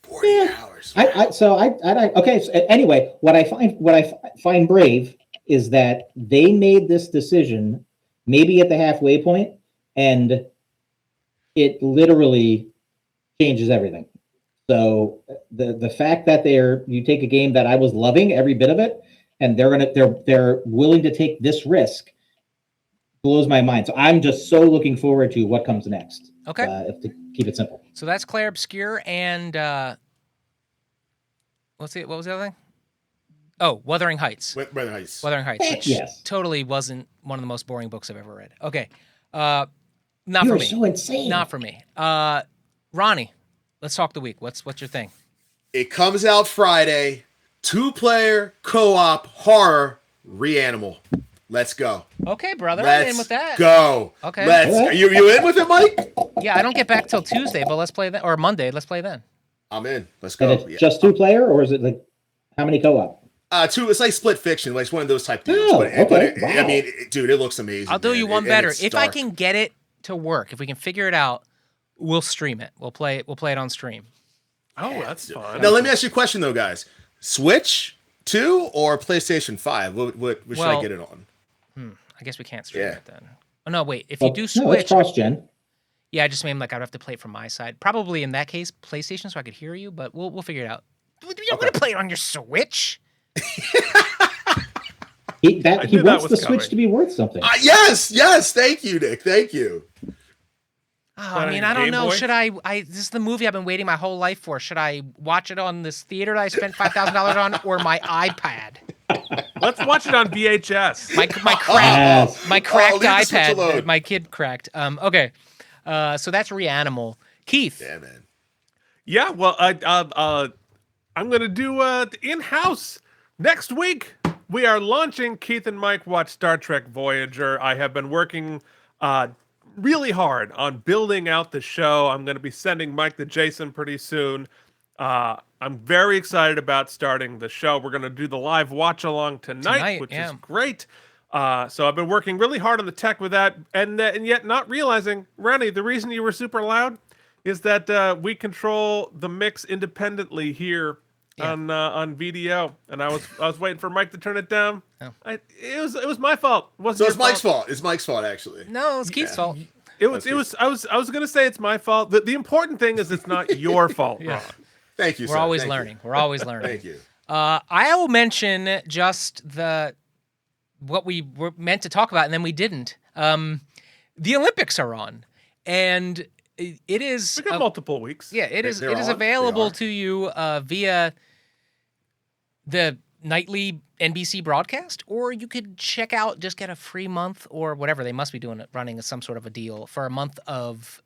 40 hours. Okay. So anyway, what I find brave is that they made this decision maybe at the halfway point, and it literally changes everything. So the fact that you take a game that I was loving every bit of it, and they're willing to take this risk blows my mind. So I'm just so looking forward to what comes next. Okay. To keep it simple. So that's Claire Obscure and what was the other thing? Oh, Wuthering Heights. Wuthering Heights. Wuthering Heights, which totally wasn't one of the most boring books I've ever read. Okay. Not for me. So insane. Not for me. Ronnie, let's talk the week. What's your thing? It comes out Friday. 2-player co-op horror Reanimal. Let's go. Okay, brother. I'm in with that. Go. Okay. Are you in with it, Mike? Yeah, I don't get back till Tuesday, but let's play then, or Monday. Let's play then. I'm in. Let's go. And it's just 2-player, or is it like how many co-op? 2. It's like Split Fiction. Like it's one of those type deals. Oh, okay. Wow. I mean, dude, it looks amazing. I'll do you one better. If dark. I can get it to work, if we can figure it out, we'll stream it. We'll play it on stream. Oh, that's fun. Now, let me ask you a question, though, guys. Switch 2 or PlayStation 5? What should I get it on? I guess we can't stream it then. Oh, no, wait. If you do Switch... No, it's cross-gen. Yeah, I just mean like I'd have to play it from my side. Probably in that case, PlayStation, so I could hear you, but we'll figure it out. You're going to play it on your Switch? He wants the Switch to be worth something. Yes. Thank you, Nick. Thank you. Oh, I mean, I don't know. Should I? This is the movie I've been waiting my whole life for. Should I watch it on this theater that I spent $5,000 on, or my iPad? Let's watch it on VHS. My cracked iPad that my kid cracked. Okay, so that's Reanimal. Keith. Yeah, man. Yeah, well, I'm gonna do in-house next week. We are launching Keith and Mike Watch Star Trek Voyager. I have been working really hard on building out the show. I'm going to be sending Mike to Jason pretty soon. I'm very excited about starting the show. We're going to do the live watch along tonight, which is great. So I've been working really hard on the tech with that, and yet not realizing, Rennie, the reason you were super loud is that we control the mix independently here on VDO, and I was waiting for Mike to turn it down. Oh. It was my fault. It's Mike's fault. It's Mike's fault, actually. No, it's Keith's fault. I was gonna say it's my fault. The important thing is it's not your fault. Ron. Thank you. We're always learning. We're always learning. Thank you. I will mention just the what we were meant to talk about, and then we didn't. The Olympics are on, and it is. We got multiple weeks. Yeah, it is available to you via the nightly NBC broadcast, or you could just get a free month or whatever. They must be running some sort of a deal for a month of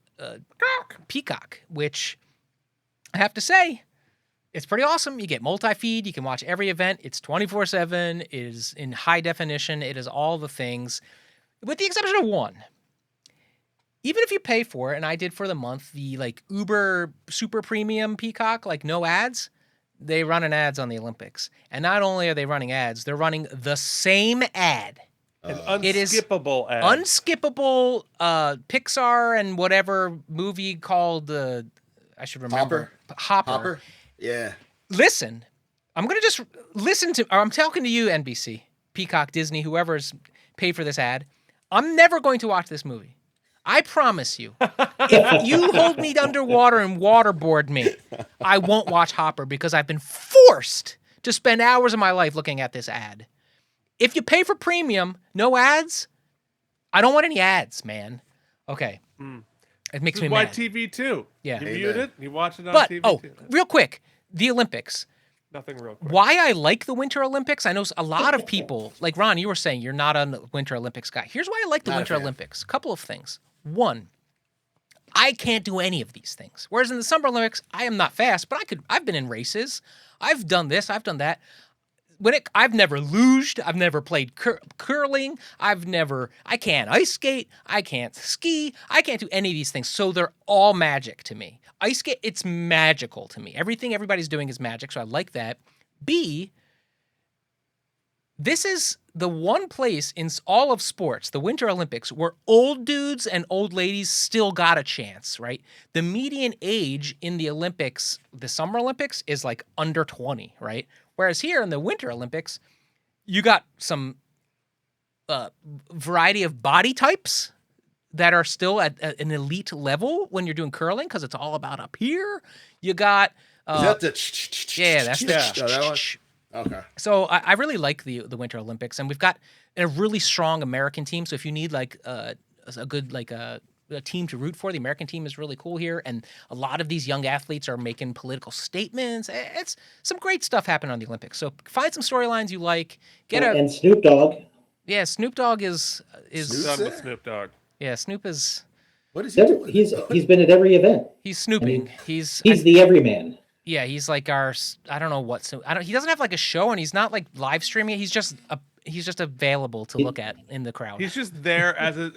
Peacock, which I have to say, it's pretty awesome. You get multi-feed. You can watch every event. It's 24/7. It is in high definition. It is all the things, with the exception of one. Even if you pay for it, and I did for the month, the like Uber super premium Peacock, like no ads, they run an ads on the Olympics. And not only are they running ads, they're running the same ad. An unskippable ad. Unskippable Pixar and whatever movie called I should remember. Hopper. Yeah. Listen, I'm going to just listen to, or I'm talking to you, NBC, Peacock, Disney, whoever's paid for this ad. I'm never going to watch this movie. I promise you. If you hold me underwater and waterboard me, I won't watch Hopper because I've been forced to spend hours of my life looking at this ad. If you pay for premium, no ads, I don't want any ads, man. Okay. It makes me mad. TV too. Yeah. You viewed it? You watched it on TV too? Real quick, the Olympics. Nothing real quick. Why I like the Winter Olympics, I know a lot of people, like Ron, you were saying you're not a Winter Olympics guy. Here's why I like the Winter Olympics. A couple of things. One, I can't do any of these things. Whereas in the Summer Olympics, I am not fast, but I've been in races. I've done this, I've done that. I've never luged, I've never played curling, I can't ice skate, I can't ski, I can't do any of these things. So they're all magic to me. Ice skate, it's magical to me. Everything everybody's doing is magic, so I like that. B, this is the one place in all of sports, the Winter Olympics, where old dudes and old ladies still got a chance, right? The median age in the Olympics, the Summer Olympics, is like under 20, right? Whereas here in the Winter Olympics, you got some variety of body types that are still at an elite level when you're doing curling because it's all about up here. You got... Is that the... that's the... that one? Okay. So I really like the Winter Olympics, and we've got a really strong American team. So if you need like a good a team to root for, the American team is really cool here. And a lot of these young athletes are making political statements. It's some great stuff happening on the Olympics. So find some storylines you like. And Snoop Dogg. Yeah, Snoop Dogg is done with Snoop Dogg. Yeah, Snoop is. What is he doing? He's been at every event. He's snooping. I mean, he's the everyman. Yeah, he's like our. I don't know what. So he doesn't have like a show, and he's not like live streaming. He's just available to look at in the crowd. He's just there as a,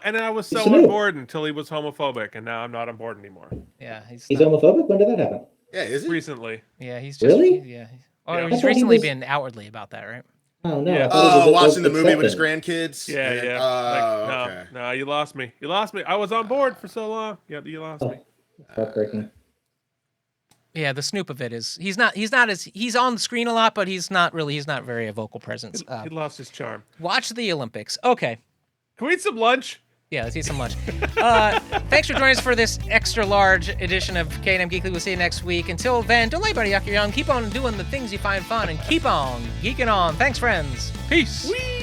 and I was so on board until he was homophobic, and now I'm not on board anymore. Yeah, he's homophobic. When did that happen? Yeah, is he? Recently. Yeah, he's just really. Yeah. Oh, he's recently been outwardly about that, right? Oh no! Yeah. Watching the movie with his grandkids. Yeah. Okay. No, you lost me. I was on board for so long. Yeah, you lost me. Heartbreaking. Yeah, the Snoop of it is he's on the screen a lot, but he's not very a vocal presence. He lost his charm. Watch the Olympics. Okay. Can we eat some lunch? Yeah, let's eat some lunch. Thanks for joining us for this extra large edition of K&M Geekly. We'll see you next week. Until then, don't let anybody yuck your young. Keep on doing the things you find fun and keep on geeking on. Thanks, friends. Peace. Whee!